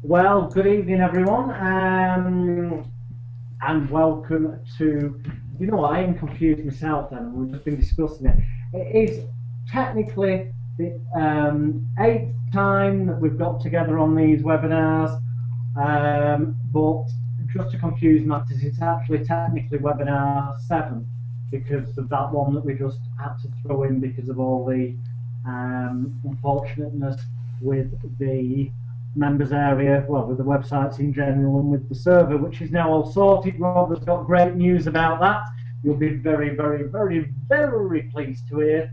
Well, good evening, everyone, and welcome to. You know what? I am confused myself. Then we've just been discussing it. It is technically the eighth time that we've got together on these webinars, but just to confuse matters, it's actually technically webinar 7 because of that one that we just had to throw in because of all the unfortunateness with the members area, well, with the websites in general and with the server, which is now all sorted. Rob has got great news about that. You'll be very, very, very, very pleased to hear.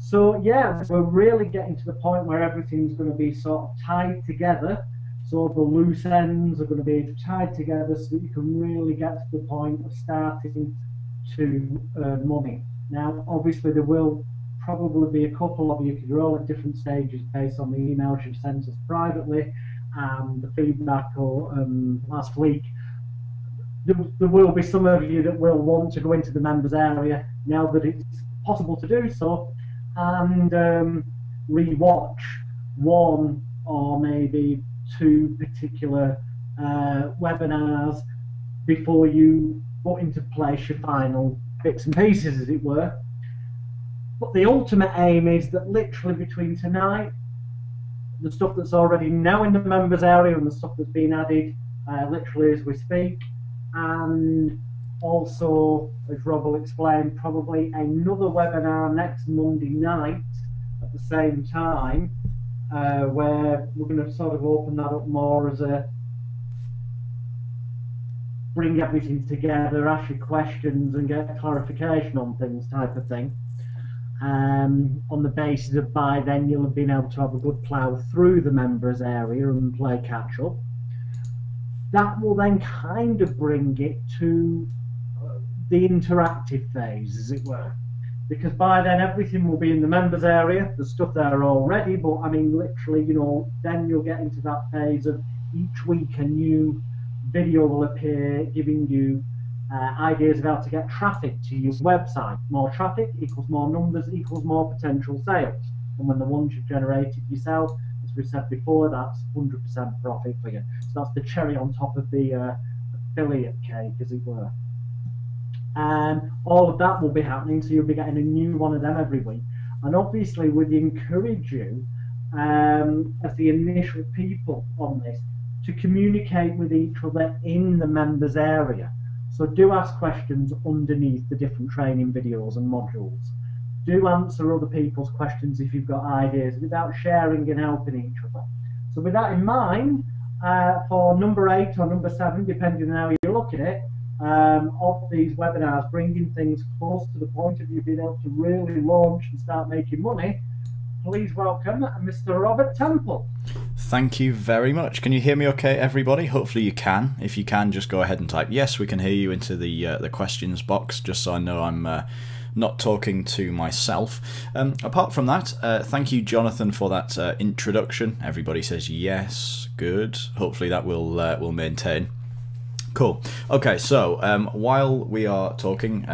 So yeah, we're really getting to the point where everything's going to be sort of tied together. So the loose ends are going to be tied together so that you can really get to the point of starting to earn money. Now, obviously, there will probably be a couple of you, because you're all at different stages based on the emails you've sent us privately and the feedback last week. There will be some of you that will want to go into the members area now that it's possible to do so and re-watch one or maybe two particular webinars before you put into place your final bits and pieces, as it were. But the ultimate aim is that literally between tonight, the stuff that's already now in the members area and the stuff that's been added literally as we speak, and also, as Rob will explain, probably another webinar next Monday night at the same time, where we're going to sort of open that up more as a bring everything together, ask you questions and get clarification on things type of thing. On the basis of by then you'll have been able to have a good plough through the members area and play catch up. That will then kind of bring it to the interactive phase, as it were, because by then everything will be in the members area, the stuff there already, but I mean literally, you know, then you'll get into that phase of each week a new video will appear giving you ideas of how to get traffic to your website. More traffic equals more numbers equals more potential sales, and when the ones you've generated yourself, as we said before, that's 100% profit for you. So that's the cherry on top of the affiliate cake, as it were. And all of that will be happening, so you'll be getting a new one of them every week. And obviously we'd encourage you as the initial people on this to communicate with each other in the members area. So do ask questions underneath the different training videos and modules. Do answer other people's questions if you've got ideas without sharing and helping each other. So with that in mind, for number 8 or number 7, depending on how you look at it, of these webinars, bringing things close to the point of you being able to really launch and start making money, please welcome Mr. Robert Temple. Thank you very much. Can you hear me okay, everybody? Hopefully you can. If you can, just go ahead and type yes, we can hear you into the questions box, just so I know I'm not talking to myself. Apart from that, thank you, Jonathan, for that introduction. Everybody says yes, good. Hopefully that will maintain. Cool. Okay, so while we are talking,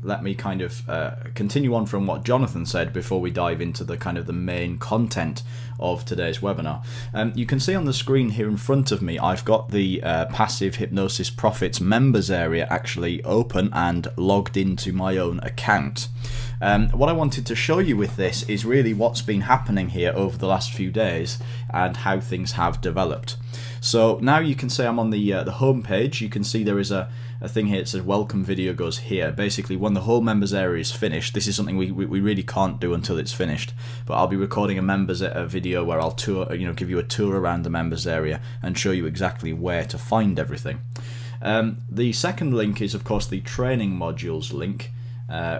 let me kind of continue on from what Jonathan said before we dive into the kind of the main content of today's webinar. You can see on the screen here in front of me, I've got the Passive Hypnosis Profits members area actually open and logged into my own account. What I wanted to show you with this is really what's been happening here over the last few days and how things have developed. So now you can see I'm on the home page. You can see there is a thing here that says welcome video goes here. Basically, when the whole members area is finished, this is something we really can't do until it's finished, but I'll be recording a video where I'll tour, give you a tour around the members area and show you exactly where to find everything. The second link is of course the training modules link,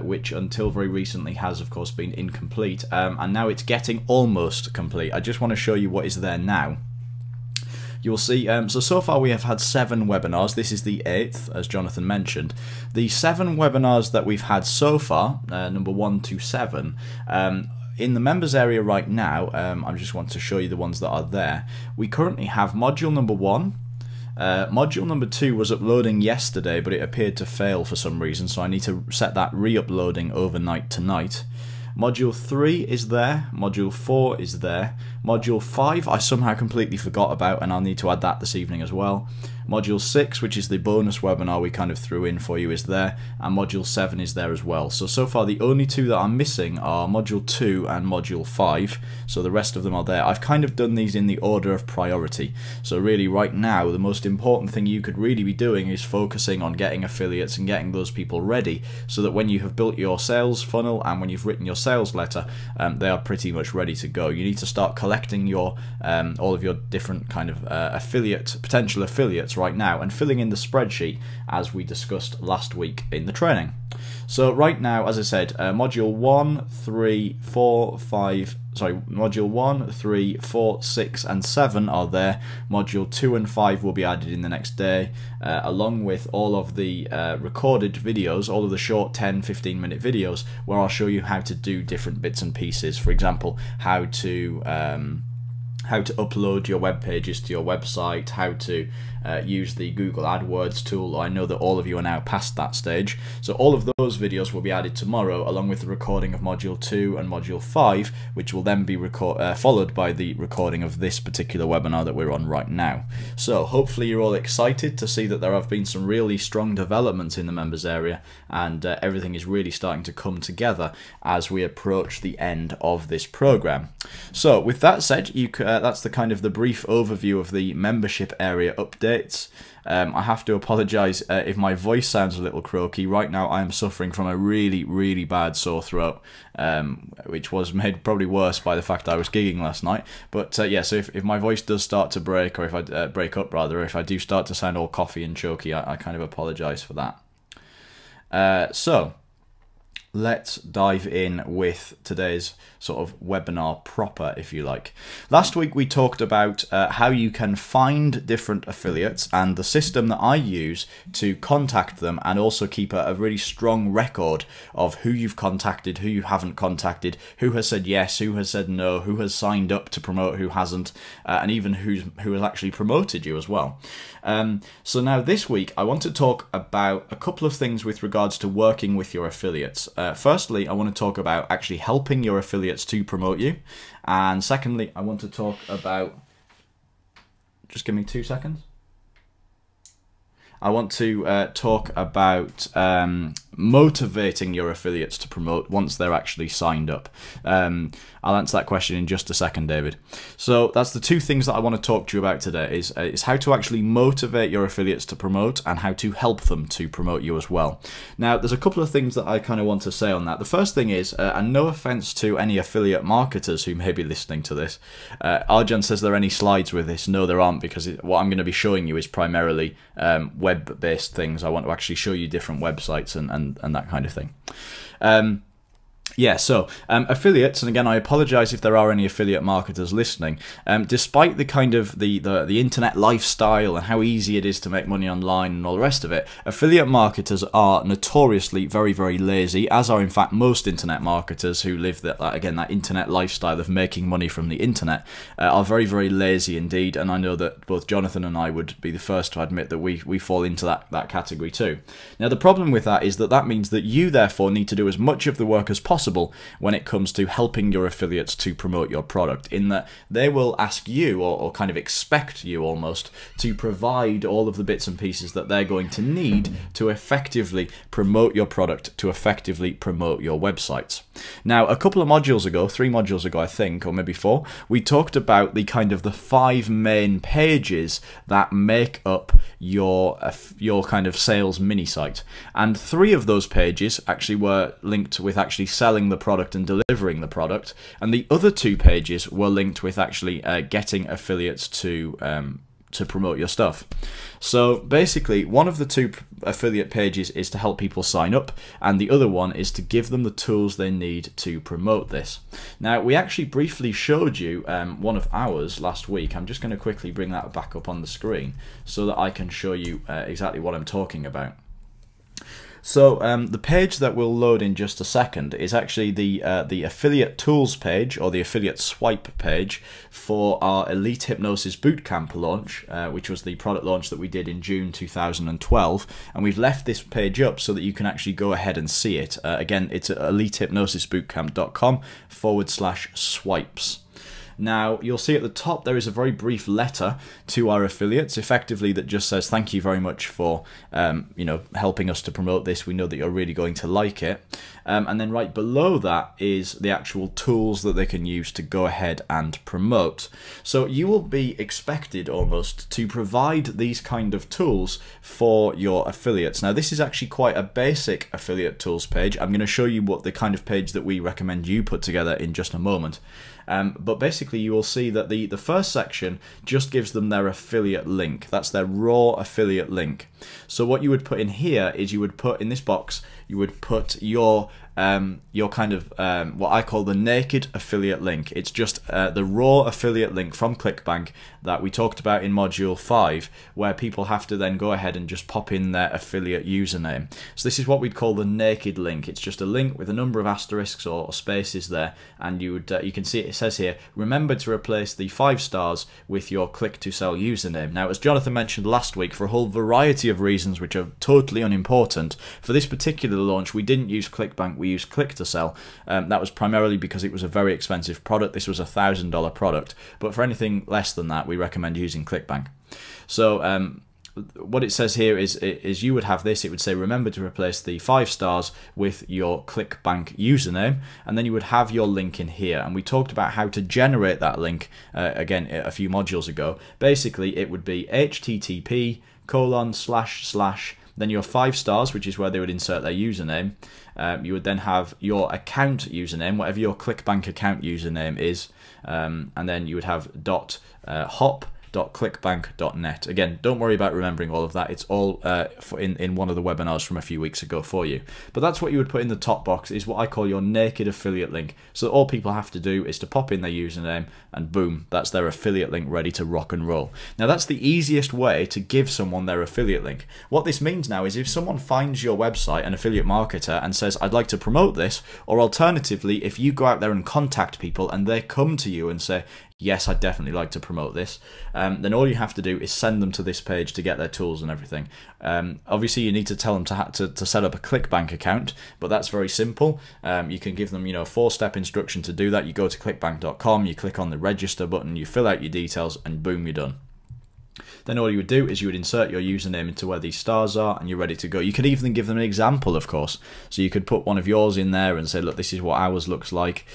which until very recently has of course been incomplete, and now it's getting almost complete. I just want to show you what is there now. You'll see, so far we have had 7 webinars. This is the 8th, as Jonathan mentioned. The 7 webinars that we've had so far, number 1 to 7, in the members area right now, I just want to show you the ones that are there. We currently have module number 1. Module number 2 was uploading yesterday, but it appeared to fail for some reason, so I need to set that re-uploading overnight tonight. Module 3 is there, Module 4 is there, Module 5 I somehow completely forgot about, and I'll need to add that this evening as well. Module 6, which is the bonus webinar we kind of threw in for you, is there, and Module 7 is there as well. So far the only two that I'm missing are Module 2 and Module 5, so the rest of them are there. I've kind of done these in the order of priority. So really right now the most important thing you could really be doing is focusing on getting affiliates and getting those people ready, so that when you have built your sales funnel and when you've written your sales letter, they are pretty much ready to go. You need to start collecting your all of your different kind of potential affiliates right now and filling in the spreadsheet as we discussed last week in the training. So right now, as I said, module 1, 3, 4, 5, sorry, module 1, 3, 4, 6 and 7 are there. Module 2 and 5 will be added in the next day, along with all of the recorded videos, all of the short 10-15 minute videos where I'll show you how to do different bits and pieces. For example, how to upload your web pages to your website, how to use the Google AdWords tool. I know that all of you are now past that stage. So all of those videos will be added tomorrow, along with the recording of Module 2 and Module 5, which will then be followed by the recording of this particular webinar that we're on right now. So hopefully you're all excited to see that there have been some really strong developments in the members area, and everything is really starting to come together as we approach the end of this program. So with that said, that's the kind of the brief overview of the membership area updates. I have to apologise if my voice sounds a little croaky. Right now I am suffering from a really bad sore throat, which was made probably worse by the fact I was gigging last night. But yeah, so if my voice does start to break, or if I break up rather, if I do start to sound all coughy and choky, I kind of apologise for that. So let's dive in with today's sort of webinar proper, if you like. Last week we talked about how you can find different affiliates and the system that I use to contact them, and also keep a really strong record of who you've contacted, who you haven't contacted, who has said yes, who has said no, who has signed up to promote, who hasn't, and even who has actually promoted you as well. So now this week I want to talk about a couple of things with regards to working with your affiliates. Firstly, I want to talk about actually helping your affiliates to promote you, and secondly I want to talk about, just give me 2 seconds. I want to talk about motivating your affiliates to promote once they're actually signed up. I'll answer that question in just a second, David. So that's the two things that I want to talk to you about today, is how to actually motivate your affiliates to promote, and how to help them to promote you as well. Now, there's a couple of things that I kind of want to say on that. The first thing is, and no offense to any affiliate marketers who may be listening to this, Arjan says, there are any slides with this? No, there aren't, because what I'm going to be showing you is primarily web-based things. I want to actually show you different websites and that kind of thing. Yeah, so affiliates, and again I apologize if there are any affiliate marketers listening, despite the kind of the internet lifestyle and how easy it is to make money online and all the rest of it, affiliate marketers are notoriously very lazy, as are in fact most internet marketers who live that internet lifestyle of making money from the internet, are very lazy indeed. And I know that both Jonathan and I would be the first to admit that we fall into that category too. Now the problem with that is that means that you therefore need to do as much of the work as possible when it comes to helping your affiliates to promote your product, in that they will ask you, or kind of expect you almost, to provide all of the bits and pieces that they're going to need to effectively promote your product, to effectively promote your websites. Now, a couple of modules ago, 3 modules ago I think, or maybe 4, we talked about the kind of the 5 main pages that make up your kind of sales mini site, and 3 of those pages actually were linked with actually selling the product and delivering the product, and the other 2 pages were linked with actually getting affiliates to promote your stuff. So basically, one of the 2 affiliate pages is to help people sign up, and the other one is to give them the tools they need to promote this. Now, we actually briefly showed you one of ours last week. I'm just going to quickly bring that back up on the screen so that I can show you exactly what I'm talking about. So the page that we'll load in just a second is actually the affiliate tools page, or the affiliate swipe page, for our Elite Hypnosis Bootcamp launch, which was the product launch that we did in June 2012. And we've left this page up so that you can actually go ahead and see it. Again, it's at elitehypnosisbootcamp.com/swipes. Now, you'll see at the top there is a very brief letter to our affiliates, effectively, that just says thank you very much for helping us to promote this. We know that you're really going to like it. And then right below that is the actual tools that they can use to go ahead and promote. So you will be expected almost to provide these kind of tools for your affiliates. Now, this is actually quite a basic affiliate tools page. I'm going to show you what the kind of page that we recommend you put together in just a moment. But basically you will see that the first section just gives them their affiliate link. That's their raw affiliate link. So what you would put in here is you would put in this box, you would put your kind of what I call the naked affiliate link. It's just the raw affiliate link from ClickBank that we talked about in module 5, where people have to then go ahead and just pop in their affiliate username. So this is what we'd call the naked link. It's just a link with a number of asterisks or spaces there, and you can see it says here, remember to replace the 5 stars with your click to sell username. Now, as Jonathan mentioned last week, for a whole variety of reasons which are totally unimportant, for this particular launch we didn't use ClickBank, we used click to sell. That was primarily because it was a very expensive product. This was a $1,000 product, but for anything less than that we recommend using ClickBank. So what it says here is you would have this, it would say remember to replace the 5 stars with your ClickBank username, and then you would have your link in here. And we talked about how to generate that link again a few modules ago. Basically it would be http:// then your 5 stars, which is where they would insert their username. You would then have your account username, whatever your ClickBank account username is, and then you would have .hop.clickbank.net. Again, don't worry about remembering all of that. It's all in one of the webinars from a few weeks ago for you. But that's what you would put in the top box, is what I call your naked affiliate link. So all people have to do is to pop in their username, and boom, that's their affiliate link ready to rock and roll. Now, that's the easiest way to give someone their affiliate link. What this means now is if someone finds your website, an affiliate marketer, and says, I'd like to promote this, or alternatively, if you go out there and contact people and they come to you and say, yes, I'd definitely like to promote this, then all you have to do is send them to this page to get their tools and everything. Obviously, you need to tell them to set up a ClickBank account, but that's very simple. You can give them, a 4-step instruction to do that. You go to clickbank.com, you click on the register button, you fill out your details, and boom, you're done. Then all you would do is you would insert your username into where these stars are, and you're ready to go. You could even give them an example, of course. So you could put one of yours in there and say, look, this is what ours looks like.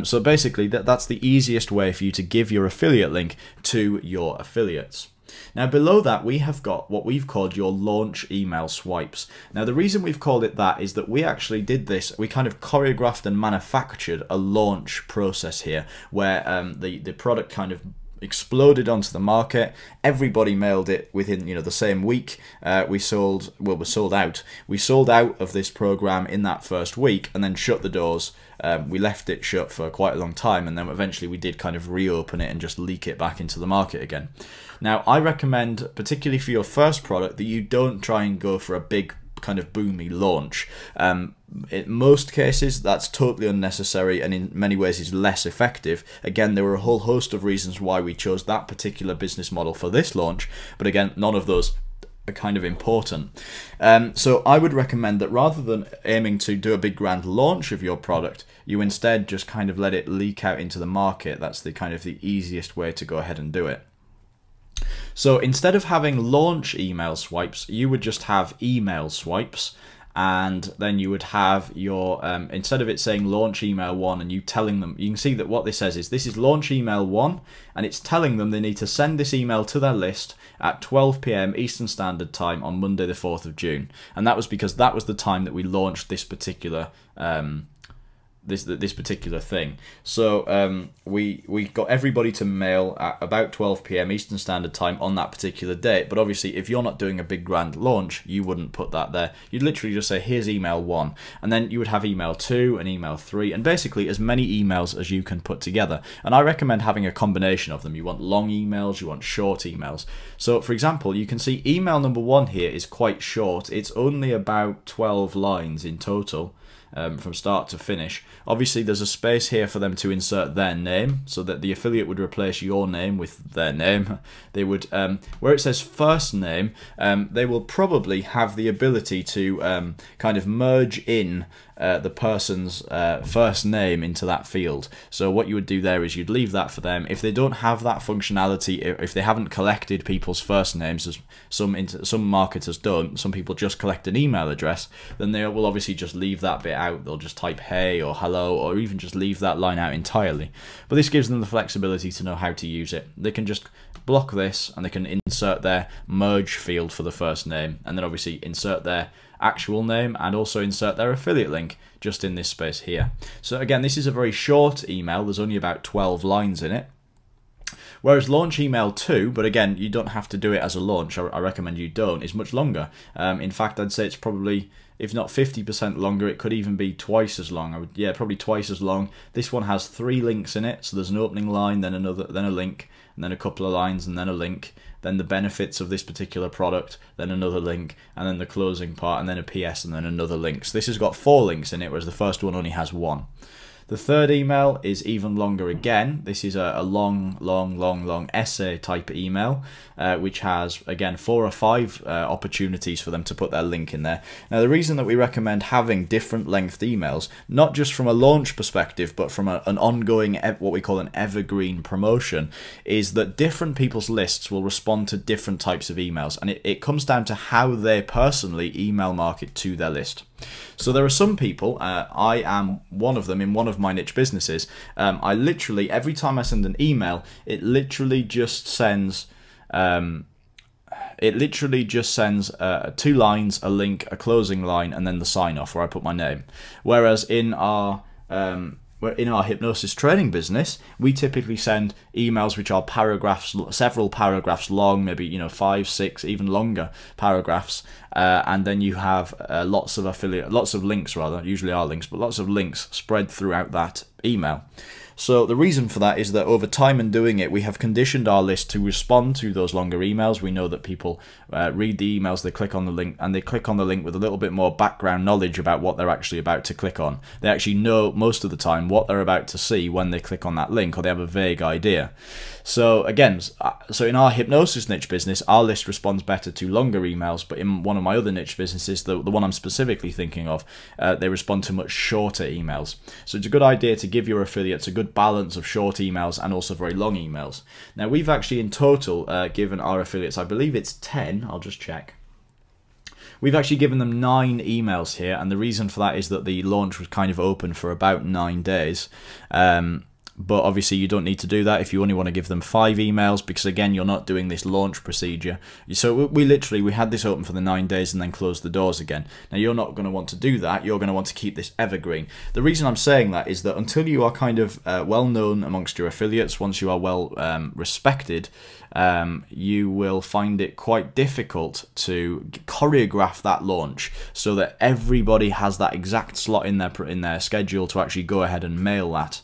So basically, that's the easiest way for you to give your affiliate link to your affiliates. Now, below that, we have got what we've called your launch email swipes. Now, the reason we've called it that is that we actually did this. We kind of choreographed and manufactured a launch process here, where the product kind of exploded onto the market. Everybody mailed it within the same week. We sold out. We sold out of this program in that first week, and then shut the doors. We left it shut for quite a long time, and then eventually we did kind of reopen it and just leak it back into the market again. Now, I recommend, particularly for your first product, that you don't try and go for a big kind of boomy launch. In most cases, that's totally unnecessary, and in many ways is less effective. Again, there were a whole host of reasons why we chose that particular business model for this launch, but again, none of those are kind of important. So I would recommend that rather than aiming to do a big grand launch of your product, you instead just kind of let it leak out into the market. That's the kind of the easiest way to go ahead and do it. So instead of having launch email swipes, you would just have email swipes, and then you would have your, instead of it saying launch email 1 and you telling them, you can see that what this says is this is launch email 1, and it's telling them they need to send this email to their list at 12 PM Eastern Standard Time on Monday the 4th of June. And that was because that was the time that we launched this particular this particular thing. So we got everybody to mail at about 12 p.m. Eastern Standard Time on that particular date. But obviously, if you're not doing a big grand launch, you wouldn't put that there. You'd literally just say, here's email 1, and then you would have email 2 and email 3, and basically as many emails as you can put together. And I recommend having a combination of them. You want long emails, you want short emails. So for example, you can see email number 1 here is quite short. It's only about 12 lines in total. From start to finish. Obviously there's a space here for them to insert their name, so that the affiliate would replace your name with their name. They would, where it says first name, they will probably have the ability to kind of merge in the person's first name into that field. So what you would do there is you'd leave that for them. If they don't have that functionality, if they haven't collected people's first names, as some marketers don't, some people just collect an email address, then they will obviously just leave that bit out. They'll just type hey or hello, or even just leave that line out entirely. But this gives them the flexibility to know how to use it. They can just block this and they can insert their merge field for the first name, and then obviously insert their actual name and also insert their affiliate link just in this space here. So again, this is a very short email. There's only about 12 lines in it. Whereas launch email 2, but again, you don't have to do it as a launch. I recommend you don't. It's much longer. In fact, I'd say it's probably, if not 50% longer, it could even be twice as long. Yeah, probably twice as long. This one has 3 links in it. So there's an opening line, then another, then a link, and then a couple of lines, and then a link. Then the benefits of this particular product, then another link, and then the closing part, and then a PS, and then another link. So this has got 4 links in it, whereas the first one only has 1. The third email is even longer again. This is a long essay type email, which has, again, 4 or 5 opportunities for them to put their link in there. Now, the reason that we recommend having different length emails, not just from a launch perspective, but from an ongoing, what we call an evergreen promotion, is that different people's lists will respond to different types of emails. And it comes down to how they personally email market to their list. So there are some people, I am one of them in one of my niche businesses, I literally, every time I send an email, it literally just sends 2 lines, a link, a closing line, and then the sign off where I put my name. Whereas in our hypnosis training business, we typically send emails which are paragraphs, several paragraphs long, maybe 5, 6, even longer paragraphs, and then you have lots of links rather, usually are links, but lots of links spread throughout that email. So the reason for that is that over time in doing it, we have conditioned our list to respond to those longer emails. We know that people read the emails, they click on the link, and they click on the link with a little bit more background knowledge about what they're actually about to click on. They actually know most of the time what they're about to see when they click on that link, or they have a vague idea. So again, so in our hypnosis niche business, our list responds better to longer emails, but in one of my other niche businesses, the one I'm specifically thinking of, they respond to much shorter emails. So it's a good idea to give your affiliates a good balance of short emails and also very long emails. Now we've actually in total given our affiliates, I believe it's 10, I'll just check. We've actually given them 9 emails here, and the reason for that is that the launch was kind of open for about 9 days. But obviously you don't need to do that if you only want to give them 5 emails, because again, you're not doing this launch procedure. So we had this open for the 9 days and then closed the doors again. Now you're not going to want to do that. You're going to want to keep this evergreen. The reason I'm saying that is that until you are kind of well known amongst your affiliates, once you are well respected, you will find it quite difficult to choreograph that launch so that everybody has that exact slot in their schedule to actually go ahead and mail that.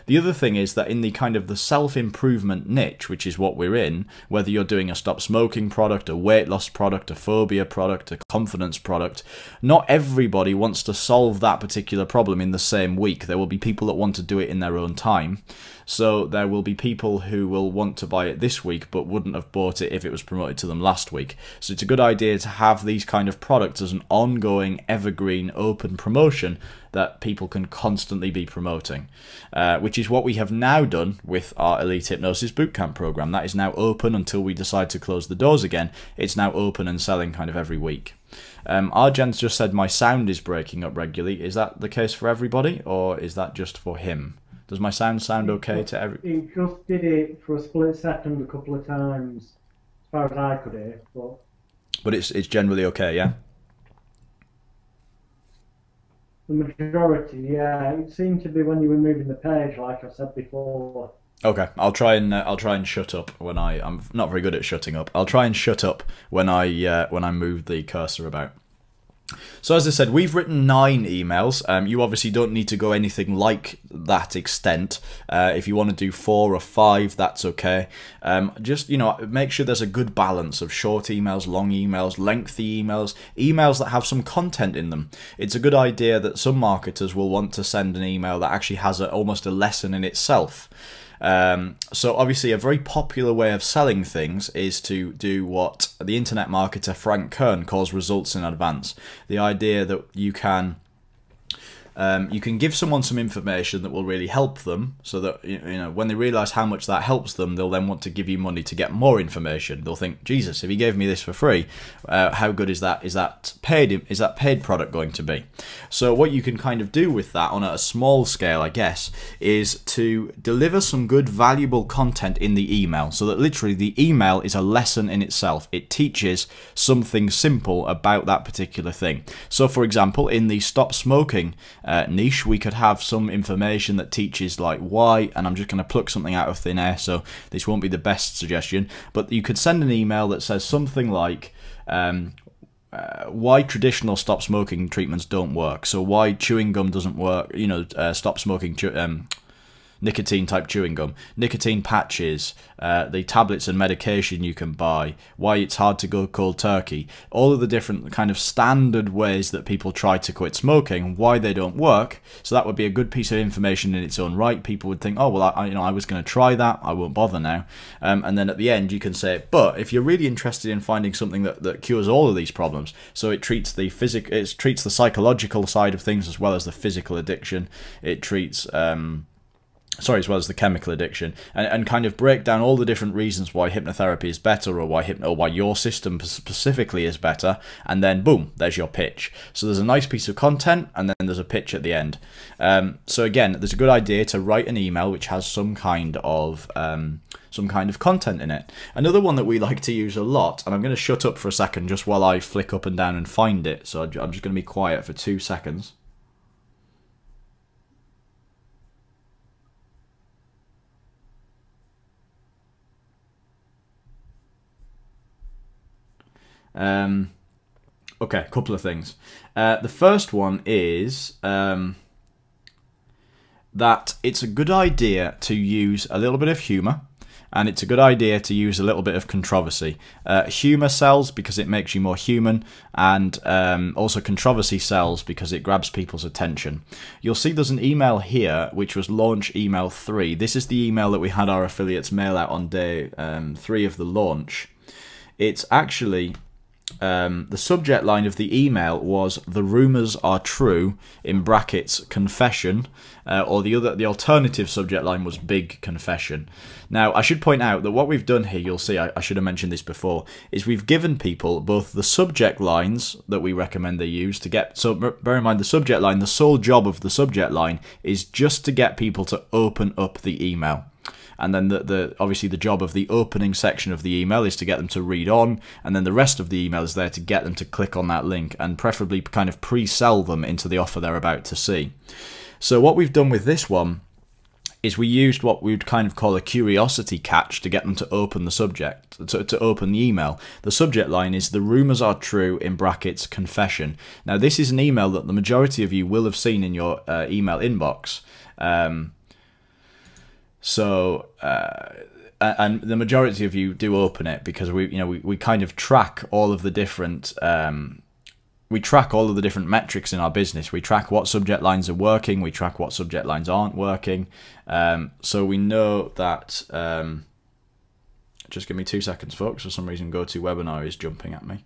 The other thing is that in the kind of the self-improvement niche, which is what we're in, whether you're doing a stop smoking product, a weight loss product, a phobia product, a confidence product, not everybody wants to solve that particular problem in the same week. There will be people that want to do it in their own time. So there will be people who will want to buy it this week but wouldn't have bought it if it was promoted to them last week. So it's a good idea to have these kind of products as an ongoing, evergreen, open promotion that people can constantly be promoting, which is what we have now done with our Elite Hypnosis Bootcamp program. That is now open until we decide to close the doors again. It's now open and selling kind of every week. Our Jen's just said my sound is breaking up regularly. Is that the case for everybody, or is that just for him? Does my sound okay to every... He just did it for a split second a couple of times, as far as I could hear. But it's generally okay, yeah? The majority, yeah. It seemed to be when you were moving the page, like I said before. Okay, I'll try and shut up when I'm not very good at shutting up. I'll try and shut up when I move the cursor about. So as I said, we've written 9 emails. You obviously don't need to go anything like that extent. If you want to do 4 or 5, that's okay. Just, make sure there's a good balance of short emails, long emails, lengthy emails, emails that have some content in them. It's a good idea that some marketers will want to send an email that actually has almost a lesson in itself. So obviously a very popular way of selling things is to do what the internet marketer Frank Kern calls results in advance. The idea that you can give someone some information that will really help them, so that when they realize how much that helps them, they'll then want to give you money to get more information. They'll think, Jesus, if he gave me this for free, how good is that? Is that paid product going to be? So what you can kind of do with that on a small scale, I guess, is to deliver some good, valuable content in the email, so that literally the email is a lesson in itself. It teaches something simple about that particular thing. So, for example, in the stop smoking niche, we could have some information that teaches like why, and I'm just going to pluck something out of thin air, so this won't be the best suggestion, but you could send an email that says something like why traditional stop smoking treatments don't work. So why chewing gum doesn't work, stop smoking nicotine type chewing gum, nicotine patches, the tablets and medication you can buy, why it's hard to go cold turkey, all of the different kind of standard ways that people try to quit smoking, why they don't work. So that would be a good piece of information in its own right. People would think, oh well, I was going to try that, I won't bother now. And then at the end you can say, but if you're really interested in finding something that cures all of these problems, so it treats the psychological side of things as well as the physical addiction, it treats as well as the chemical addiction, and kind of break down all the different reasons why hypnotherapy is better, or why your system specifically is better, and then boom, there's your pitch. So there's a nice piece of content, and then there's a pitch at the end. So again, there's a good idea to write an email which has some kind of content in it. Another one that we like to use a lot, and I'm going to shut up for a second just while I flick up and down and find it, so I'm just going to be quiet for 2 seconds. Okay, a couple of things. The first one is that it's a good idea to use a little bit of humour, and it's a good idea to use a little bit of controversy. Humour sells because it makes you more human, and also controversy sells because it grabs people's attention. You'll see there's an email here which was launch email 3. This is the email that we had our affiliates mail out on day 3 of the launch. It's actually the subject line of the email was "The rumours are true" in brackets confession, or the alternative subject line was "Big Confession." Now I should point out that what we've done here, you'll see I should have mentioned this before, is we've given people both the subject lines that we recommend they use to get, so bear in mind the subject line, the sole job of the subject line is just to get people to open up the email. And then obviously the job of the opening section of the email is to get them to read on, and then the rest of the email is there to get them to click on that link, and preferably kind of pre-sell them into the offer they're about to see. So what we've done with this one is we used what we would kind of call a curiosity catch to get them to open the subject, to open the email. The subject line is "The rumours are true" in brackets confession. Now this is an email that the majority of you will have seen in your email inbox. And the majority of you do open it because we kind of track all of the different metrics in our business. We track what subject lines are working. We track what subject lines aren't working. So we know that. Just give me 2 seconds, folks. For some reason, GoToWebinar is jumping at me.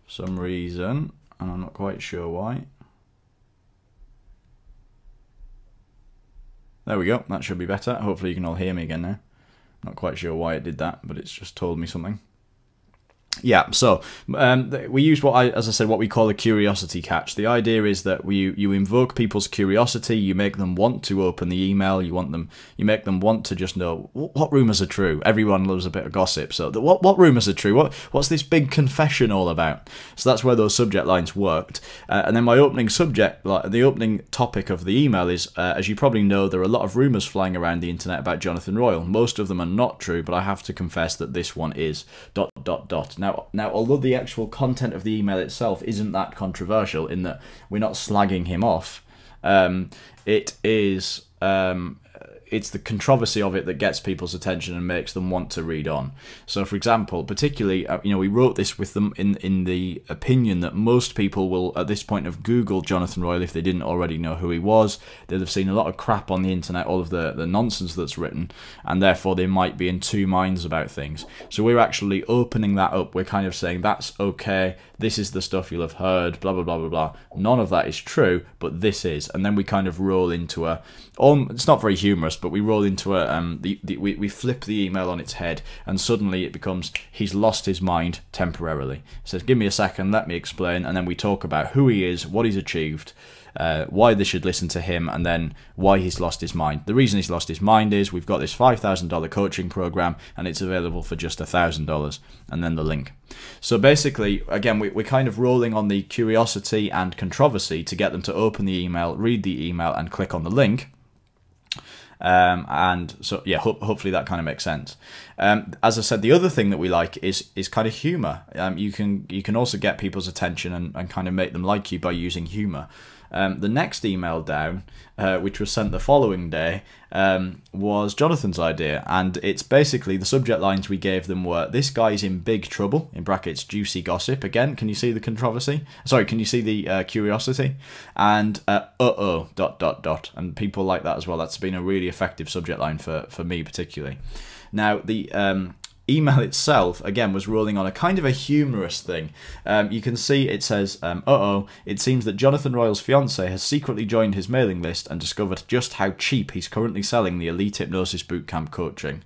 Some reason, and I'm not quite sure why. There we go, that should be better. Hopefully you can all hear me again now. Not quite sure why it did that, but it's just told me something. Yeah, so we use as I said, what we call a curiosity catch. The idea is that you invoke people's curiosity, you make them want to open the email, you make them want to just know what rumours are true. Everyone loves a bit of gossip, so what rumours are true? What's this big confession all about? So that's where those subject lines worked. And then my opening subject, the opening topic of the email is, as you probably know, there are a lot of rumours flying around the internet about Jonathan Royle. Most of them are not true, but I have to confess that this one is ... Now, although the actual content of the email itself isn't that controversial in that we're not slagging him off, it is it's the controversy of it that gets people's attention and makes them want to read on. So, for example, particularly, we wrote this with them in the opinion that most people will, at this point, have Googled Jonathan Royle if they didn't already know who he was. They'd have seen a lot of crap on the internet, all of the nonsense that's written, and therefore they might be in two minds about things. So we're actually opening that up. We're kind of saying, that's okay, this is the stuff you'll have heard, blah, blah, blah, blah, blah. None of that is true, but this is. And then we kind of roll into it's not very humorous, but we roll into we flip the email on its head, and suddenly it becomes, he's lost his mind temporarily. It says, give me a second, let me explain, and then we talk about who he is, what he's achieved, why they should listen to him, and then why he's lost his mind. The reason he's lost his mind is we've got this $5,000 coaching program, and it's available for just $1,000, and then the link. So basically, again, we're kind of rolling on the curiosity and controversy to get them to open the email, read the email, and click on the link. And so, yeah, hopefully that kind of makes sense. As I said, the other thing that we like is kind of humour. You can also get people's attention and kind of make them like you by using humour. The next email down, which was sent the following day, was Jonathan's idea, and it's basically the subject lines we gave them were, this guy's in big trouble, in brackets, juicy gossip. Again, can you see the controversy? Sorry, can you see the curiosity? And uh-oh, ... and people like that as well. That's been a really effective subject line for me particularly. Now, the email itself, again, was rolling on a kind of a humorous thing. You can see it says, uh-oh, it seems that Jonathan Royle's fiancée has secretly joined his mailing list and discovered just how cheap he's currently selling the Elite Hypnosis Bootcamp coaching.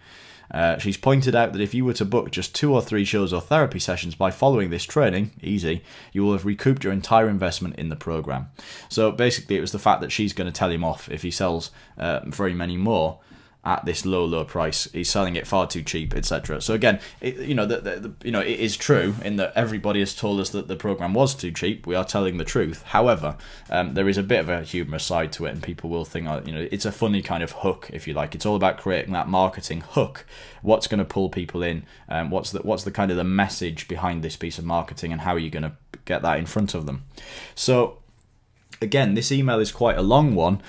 She's pointed out that if you were to book just 2 or 3 shows or therapy sessions by following this training, easy, you will have recouped your entire investment in the program. So basically it was the fact that she's going to tell him off if he sells very many more at this low price. He's selling it far too cheap, etc. So again, it is true in that everybody has told us that the program was too cheap. We are telling the truth. However, there is a bit of a humorous side to it, and people will think, it's a funny kind of hook, if you like. It's all about creating that marketing hook. What's going to pull people in? What's the kind of the message behind this piece of marketing, and how are you going to get that in front of them? So, again, this email is quite a long one,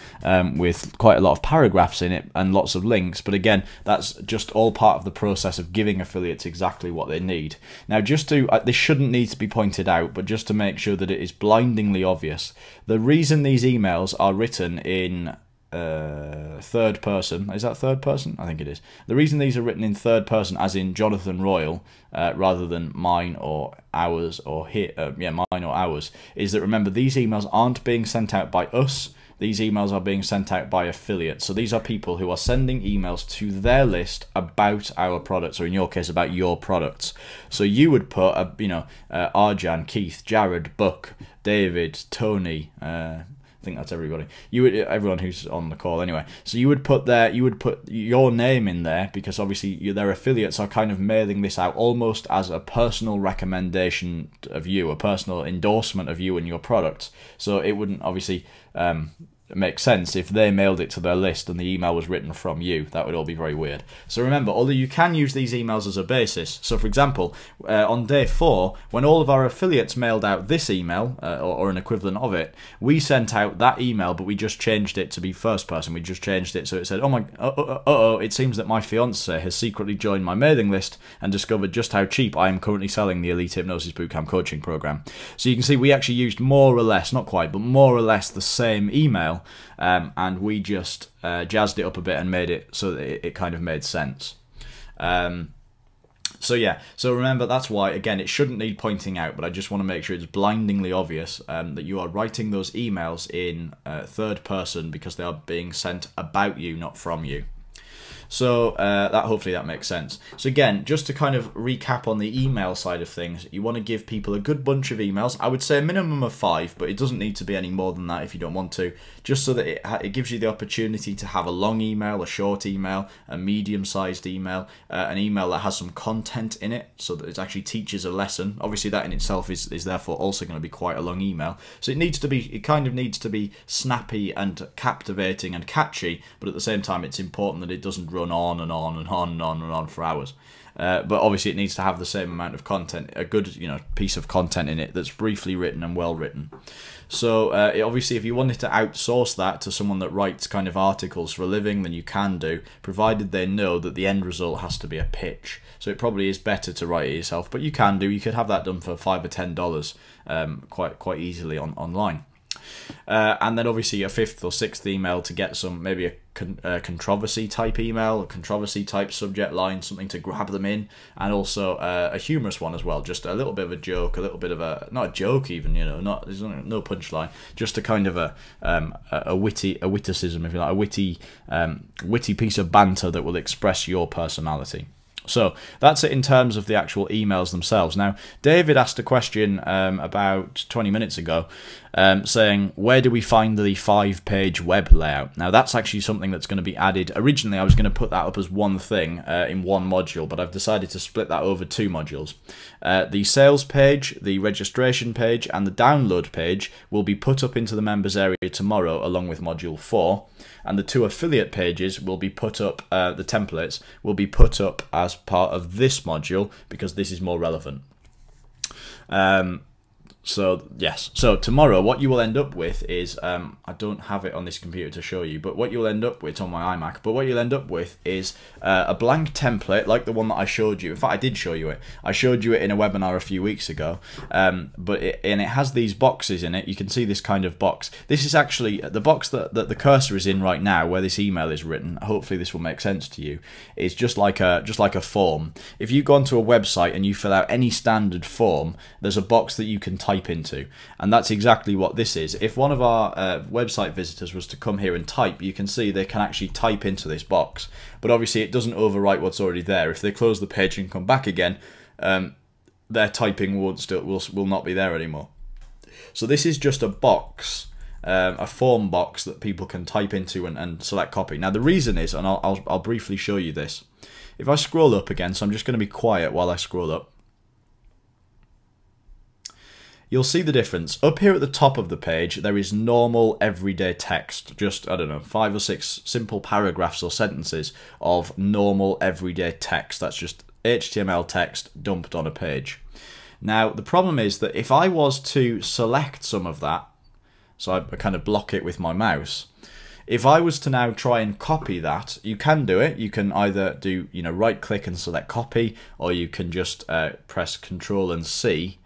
with quite a lot of paragraphs in it and lots of links, but again, that's just all part of the process of giving affiliates exactly what they need. Now, just to, this shouldn't need to be pointed out, but just to make sure that it is blindingly obvious, the reason these emails are written in third person, is that third person? I think it is. The reason these are written in third person, as in Jonathan Royle, rather than mine or ours, or mine or ours, is that, remember, these emails aren't being sent out by us. These emails are being sent out by affiliates. So these are people who are sending emails to their list about our products, or in your case, about your products. So you would put, Arjan, Keith, Jared, Buck, David, Tony, I think that's everybody. Everyone who's on the call anyway. So you would put your name in there, because obviously their affiliates are kind of mailing this out almost as a personal recommendation of you, a personal endorsement of you and your products. So it wouldn't obviously make sense if they mailed it to their list and the email was written from you. That would all be very weird. So remember, although you can use these emails as a basis, so for example, on day 4, when all of our affiliates mailed out this email, or an equivalent of it, we sent out that email, but we just changed it to be first person. We just changed it so it said, it seems that my fiancé has secretly joined my mailing list and discovered just how cheap I am currently selling the Elite Hypnosis Bootcamp coaching program. So you can see we actually used more or less, not quite, but more or less the same email, and we just jazzed it up a bit and made it so that it kind of made sense. So remember, that's why, again, it shouldn't need pointing out, but I just want to make sure it's blindingly obvious that you are writing those emails in third person, because they are being sent about you, not from you. So hopefully that makes sense. So again, just to kind of recap on the email side of things, you want to give people a good bunch of emails. I would say a minimum of 5, but it doesn't need to be any more than that if you don't want to, just so that it gives you the opportunity to have a long email, a short email, a medium-sized email, an email that has some content in it, so that it actually teaches a lesson. Obviously that in itself is therefore also going to be quite a long email. So it kind of needs to be snappy and captivating and catchy, but at the same time it's important that it doesn't run on and on and on and on and on for hours. But obviously it needs to have the same amount of content, a good piece of content in it that's briefly written and well written. So obviously if you wanted to outsource that to someone that writes kind of articles for a living, then you can do, provided they know that the end result has to be a pitch. So it probably is better to write it yourself, but you can do. You could have that done for $5 or $10 quite easily online. And then obviously a 5th or 6th email to get some, maybe a controversy type email, a controversy type subject line, something to grab them in, and also a humorous one as well, just a little bit of a joke, a little bit of a, not a joke even, there's no punchline, just a kind of a witticism, if you like, a witty piece of banter that will express your personality. So that's it in terms of the actual emails themselves. Now, David asked a question about 20 minutes ago saying, where do we find the 5-page web layout? Now, that's actually something that's going to be added. Originally, I was going to put that up as one thing in one module, but I've decided to split that over 2 modules. The sales page, the registration page, and the download page will be put up into the members area tomorrow along with module 4. And the 2 affiliate pages will be put up, the templates will be put up as part of this module because this is more relevant. So yes, so tomorrow what you will end up with is, I don't have it on this computer to show you, but what you'll end up with on my iMac, but what you'll end up with is a blank template like the one that I showed you. In fact, I did show you it. I showed you it in a webinar a few weeks ago, but it has these boxes in it. You can see this kind of box. This is actually the box that the cursor is in right now, where this email is written. Hopefully this will make sense to you. It's just like a form. If you go onto a website and you fill out any standard form, there's a box that you can type into, and that's exactly what this is. If one of our website visitors was to come here and type, you can see they can actually type into this box, but obviously it doesn't overwrite what's already there. If they close the page and come back again, their typing will not be there anymore. So this is just a box, a form box that people can type into and select copy. Now the reason is, and I'll briefly show you this. If I scroll up again, so I'm just going to be quiet while I scroll up, you'll see the difference. Up here at the top of the page, there is normal everyday text. Just, I don't know, 5 or 6 simple paragraphs or sentences of normal everyday text. That's just HTML text dumped on a page. Now, the problem is that if I was to select some of that, so I kind of block it with my mouse, if I was to now try and copy that, you can do it. You can either do, right click and select copy, or you can just press Control and C.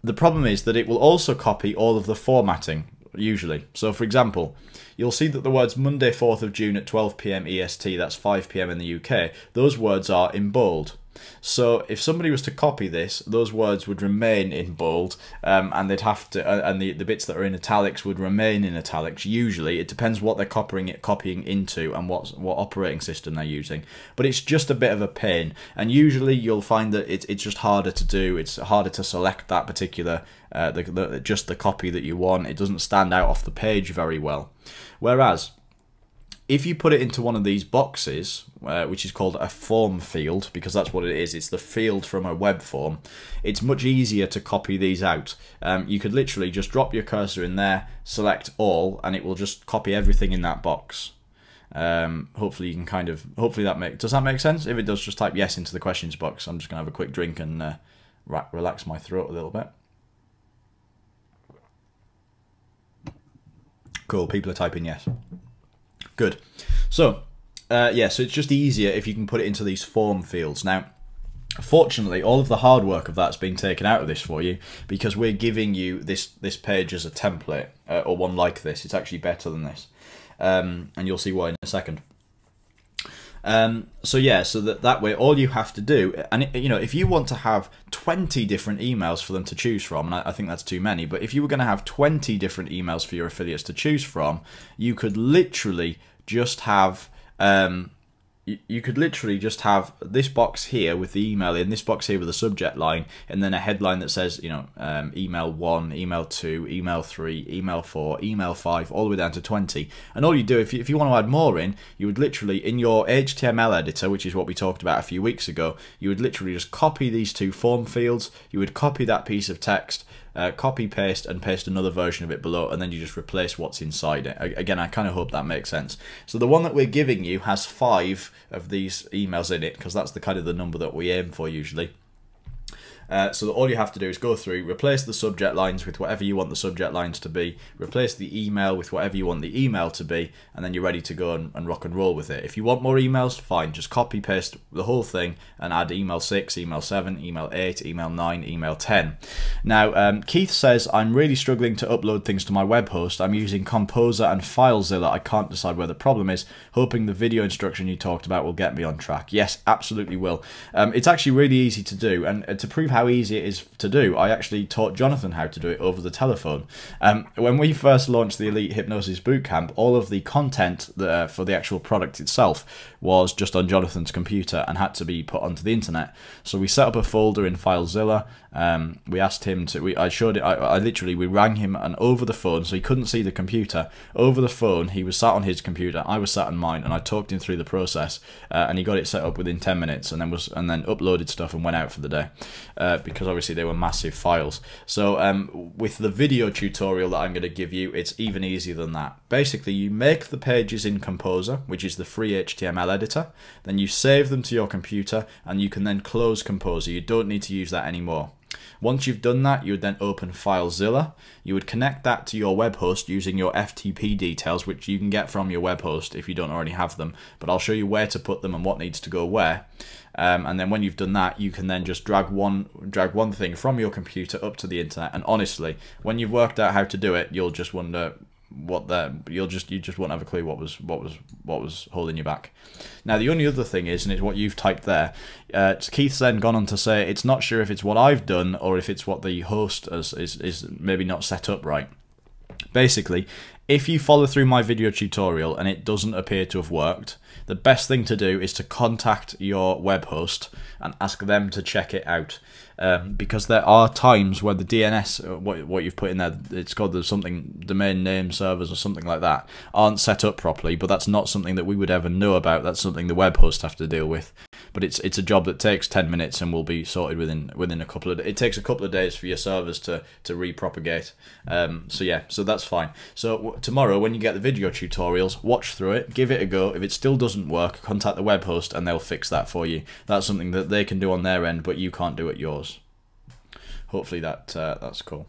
The problem is that it will also copy all of the formatting, usually. So, for example, you'll see that the words Monday 4th of June at 12 PM EST, that's 5 PM in the UK, those words are in bold. So if somebody was to copy this, those words would remain in bold, and they'd have to, and the bits that are in italics would remain in italics. Usually, it depends what they're copying into and what operating system they're using. But it's just a bit of a pain, and usually you'll find that it's just harder to do. It's harder to select that particular just the copy that you want. It doesn't stand out off the page very well. Whereas if you put it into one of these boxes, which is called a form field, because that's what it is, it's the field from a web form, it's much easier to copy these out. You could literally just drop your cursor in there, select all, and it will just copy everything in that box. Hopefully you can does that make sense? If it does, just type yes into the questions box. I'm just going to have a quick drink and relax my throat a little bit. Cool, people are typing yes. Good. So, yeah, so it's just easier if you can put it into these form fields. Now, fortunately, all of the hard work of that's been taken out of this for you, because we're giving you this page as a template, or one like this. It's actually better than this, and you'll see why in a second. So yeah, so that way all you have to do, and if you want to have 20 different emails for them to choose from, and I think that's too many, but if you were going to have 20 different emails for your affiliates to choose from, you could literally just have you could literally just have this box here with the email in, this box here with the subject line, and then a headline that says, you know, email 1, email 2, email 3, email 4, email 5, all the way down to 20. And all you do, if you want to add more in, you would literally, in your HTML editor, which is what we talked about a few weeks ago, you would literally just copy these 2 form fields, you would copy that piece of text, copy paste and paste another version of it below, and then you just replace what's inside it. Again, I kind of hope that makes sense. So the one that we're giving you has 5 of these emails in it, because that's the kind of the number that we aim for usually. So all you have to do is go through, replace the subject lines with whatever you want the subject lines to be, replace the email with whatever you want the email to be, and then you're ready to go and rock and roll with it. If you want more emails, fine, just copy paste the whole thing and add email 6, email 7, email 8, email 9, email 10. Now, Keith says, I'm really struggling to upload things to my web host. I'm using Composer and FileZilla. I can't decide where the problem is. Hoping the video instruction you talked about will get me on track. Yes, absolutely will. It's actually really easy to do, and to prove how easy it is to do, I actually taught Jonathan how to do it over the telephone. When we first launched the Elite Hypnosis Bootcamp, all of the content for the actual product itself was just on Jonathan's computer and had to be put onto the internet. So we set up a folder in FileZilla. We asked him to, I showed it, we rang him, and over the phone, so he couldn't see the computer, over the phone he was sat on his computer, I was sat on mine, and I talked him through the process, and he got it set up within 10 minutes, and then uploaded stuff and went out for the day, because obviously they were massive files. So with the video tutorial that I'm going to give you, it's even easier than that. Basically, you make the pages in Composer, which is the free HTML editor, then you save them to your computer, and you can then close Composer. You don't need to use that anymore. Once you've done that, you would then open FileZilla. You would connect that to your web host using your FTP details, which you can get from your web host if you don't already have them, but I'll show you where to put them and what needs to go where. And then when you've done that, you can then just drag one thing from your computer up to the internet. And honestly, when you've worked out how to do it, you'll just wonder you just won't have a clue what was holding you back. Now the only other thing is, and it's what you've typed there, Keith's then gone on to say it's not sure if it's what I've done or if it's what the host is maybe not set up right. Basically, if you follow through my video tutorial and it doesn't appear to have worked, the best thing to do is to contact your web host and ask them to check it out. Because there are times where the DNS, what you've put in there, it's called something, domain name servers or something like that, aren't set up properly, but that's not something that we would ever know about. That's something the web host have to deal with. But it's a job that takes 10 minutes and will be sorted within a couple of days. It takes a couple of days for your servers to repropagate. So yeah, so that's fine. So tomorrow when you get the video tutorials, watch through it, give it a go. If it still doesn't work, contact the web host and they'll fix that for you. That's something that they can do on their end, but you can't do at yours. Hopefully that's cool.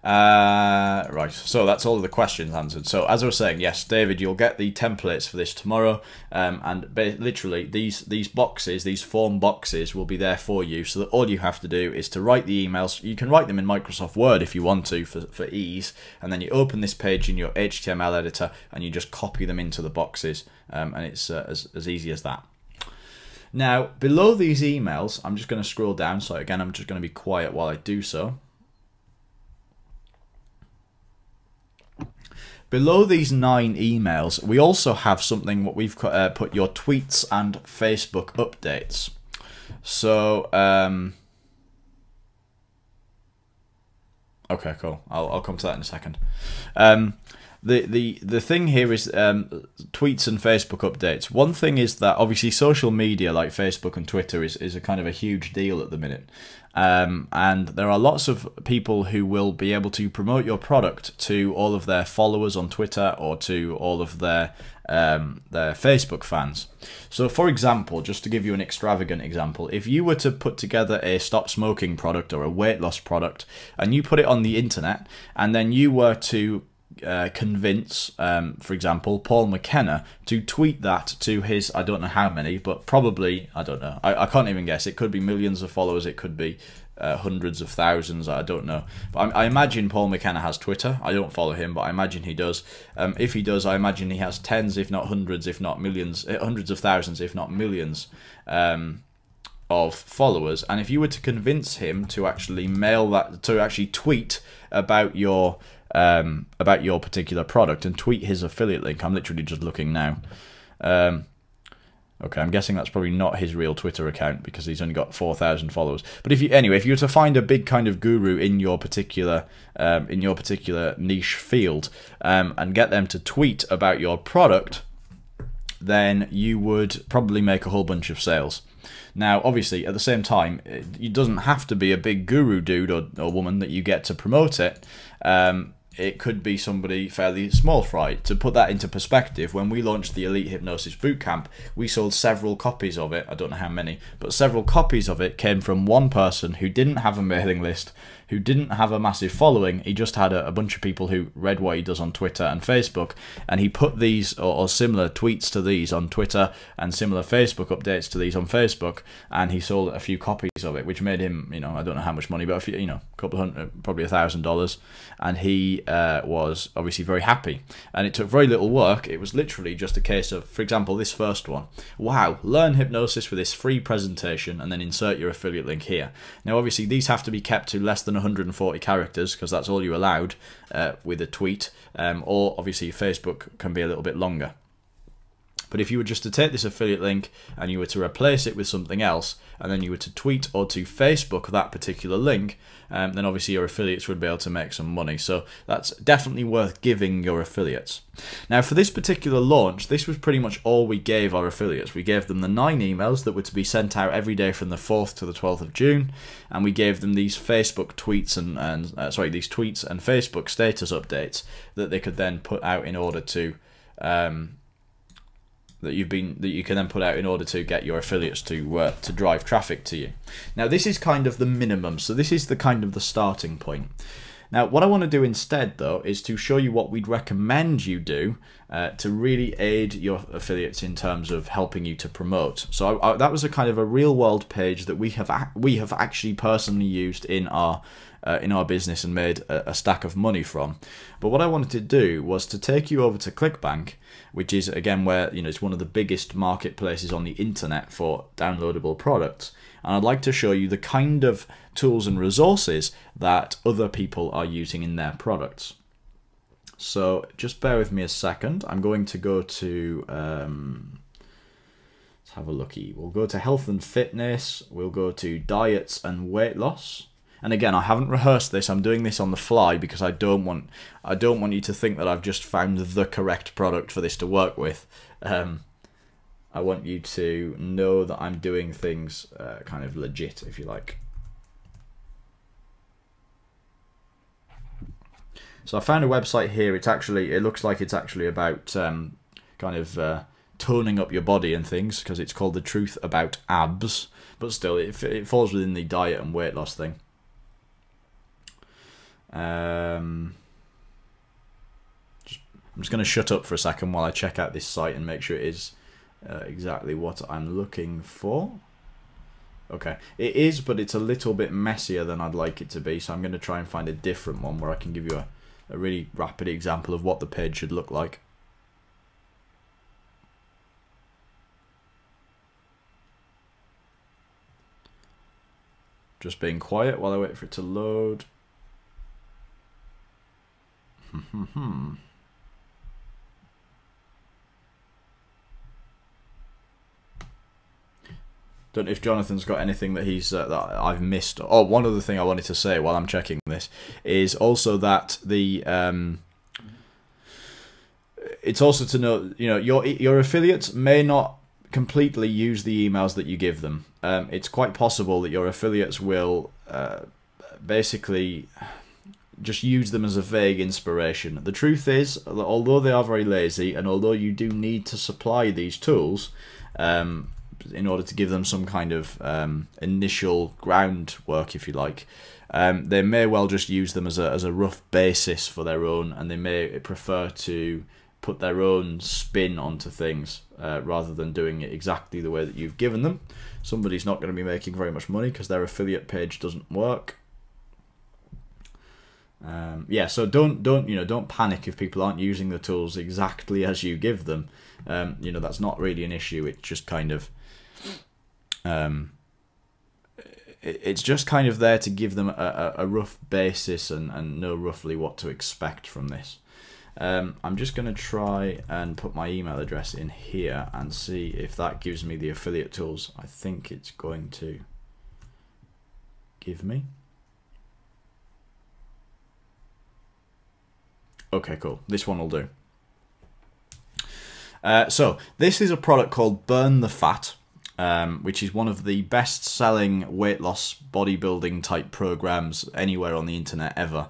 Right, so that's all of the questions answered. So as I was saying, yes, David, you'll get the templates for this tomorrow, and literally these boxes, these form boxes, will be there for you, so that all you have to do is to write the emails. You can write them in Microsoft Word if you want to for ease, and then you open this page in your HTML editor and you just copy them into the boxes, and it's as easy as that. Now, below these emails, I'm just going to scroll down, so again, I'm just going to be quiet while I do so. Below these 9 emails, we also have something what we've put your tweets and Facebook updates. So, okay, cool. I'll come to that in a second. The thing here is tweets and Facebook updates. One thing is that obviously social media like Facebook and Twitter is a kind of a huge deal at the minute. And there are lots of people who will be able to promote your product to all of their followers on Twitter or to all of their Facebook fans. So for example, just to give you an extravagant example, if you were to put together a stop smoking product or a weight loss product and you put it on the internet and then you were to convince, for example, Paul McKenna to tweet that to his, I don't know how many, but probably, I don't know, I can't even guess, it could be millions of followers, it could be hundreds of thousands, I don't know, but I imagine Paul McKenna has Twitter. I don't follow him, but I imagine he does. If he does, I imagine he has tens, if not hundreds, if not millions, hundreds of thousands, if not millions of followers. And if you were to convince him to actually mail that, to actually tweet about your particular product and tweet his affiliate link, I'm literally just looking now. Okay, I'm guessing that's probably not his real Twitter account because he's only got 4,000 followers. But if you were to find a big kind of guru in your particular niche field, and get them to tweet about your product, then you would probably make a whole bunch of sales. Now, obviously, at the same time, it doesn't have to be a big guru dude or woman that you get to promote it. It could be somebody fairly small fry. To put that into perspective, when we launched the Elite Hypnosis Bootcamp, we sold several copies of it. I don't know how many, but several copies of it came from one person who didn't have a mailing list, who didn't have a massive following. He just had a bunch of people who read what he does on Twitter and Facebook, and he put these or similar tweets to these on Twitter and similar Facebook updates to these on Facebook, and he sold a few copies of it, which made him, I don't know how much money, but a few, a couple of hundred, probably $1,000, and he was obviously very happy. And it took very little work. It was literally just a case of, for example, this first one. Wow, learn hypnosis with this free presentation, and then insert your affiliate link here. Now, obviously, these have to be kept to less than 140 characters because that's all you're allowed with a tweet, or obviously Facebook can be a little bit longer. But if you were just to take this affiliate link and you were to replace it with something else, and then you were to tweet or to Facebook that particular link, then obviously your affiliates would be able to make some money. So that's definitely worth giving your affiliates. Now, for this particular launch, this was pretty much all we gave our affiliates. We gave them the 9 emails that were to be sent out every day from the 4th to the 12th of June, and we gave them these Facebook tweets these tweets and Facebook status updates that they could then put out in order to that you can then put out in order to get your affiliates to drive traffic to you. Now, this is kind of the minimum, so this is the kind of the starting point. Now, what I want to do instead, though, is to show you what we'd recommend you do to really aid your affiliates in terms of helping you to promote. So that was a kind of a real-world page that we have actually personally used in our business and made a stack of money from. But what I wanted to do was to take you over to ClickBank, which is again where it's one of the biggest marketplaces on the internet for downloadable products, and I'd like to show you the kind of tools and resources that other people are using in their products. So just bear with me a second. I'm going to go to let's have a looky. We'll go to health and fitness, we'll go to diets and weight loss. And again, I haven't rehearsed this. I'm doing this on the fly because I don't want you to think that I've just found the correct product for this to work with. I want you to know that I'm doing things kind of legit, if you like. So I found a website here. It looks like it's actually about kind of toning up your body and things, because it's called The Truth About Abs. But still, it falls within the diet and weight loss thing. I'm just going to shut up for a second while I check out this site and make sure it is exactly what I'm looking for. Okay, it is, but it's a little bit messier than I'd like it to be, so I'm going to try and find a different one where I can give you a really rapid example of what the page should look like. Just being quiet while I wait for it to load. Don't know if Jonathan's got anything that he's that I've missed. Oh, one other thing I wanted to say while I'm checking this is also that the it's also to know, your affiliates may not completely use the emails that you give them. It's quite possible that your affiliates will basically just use them as a vague inspiration. The truth is that although they are very lazy, and although you do need to supply these tools in order to give them some kind of initial groundwork, if you like, they may well just use them as a rough basis for their own, and they may prefer to put their own spin onto things rather than doing it exactly the way that you've given them. Somebody's not going to be making very much money because their affiliate page doesn't work. Yeah, so don't panic if people aren't using the tools exactly as you give them. That's not really an issue. It's just kind of it's just kind of there to give them a rough basis and know roughly what to expect from this. I'm just going to try and put my email address in here and see if that gives me the affiliate tools. I think it's going to give me. Okay, cool. This one will do. So this is a product called Burn the Fat, which is one of the best-selling weight loss bodybuilding type programs anywhere on the internet ever,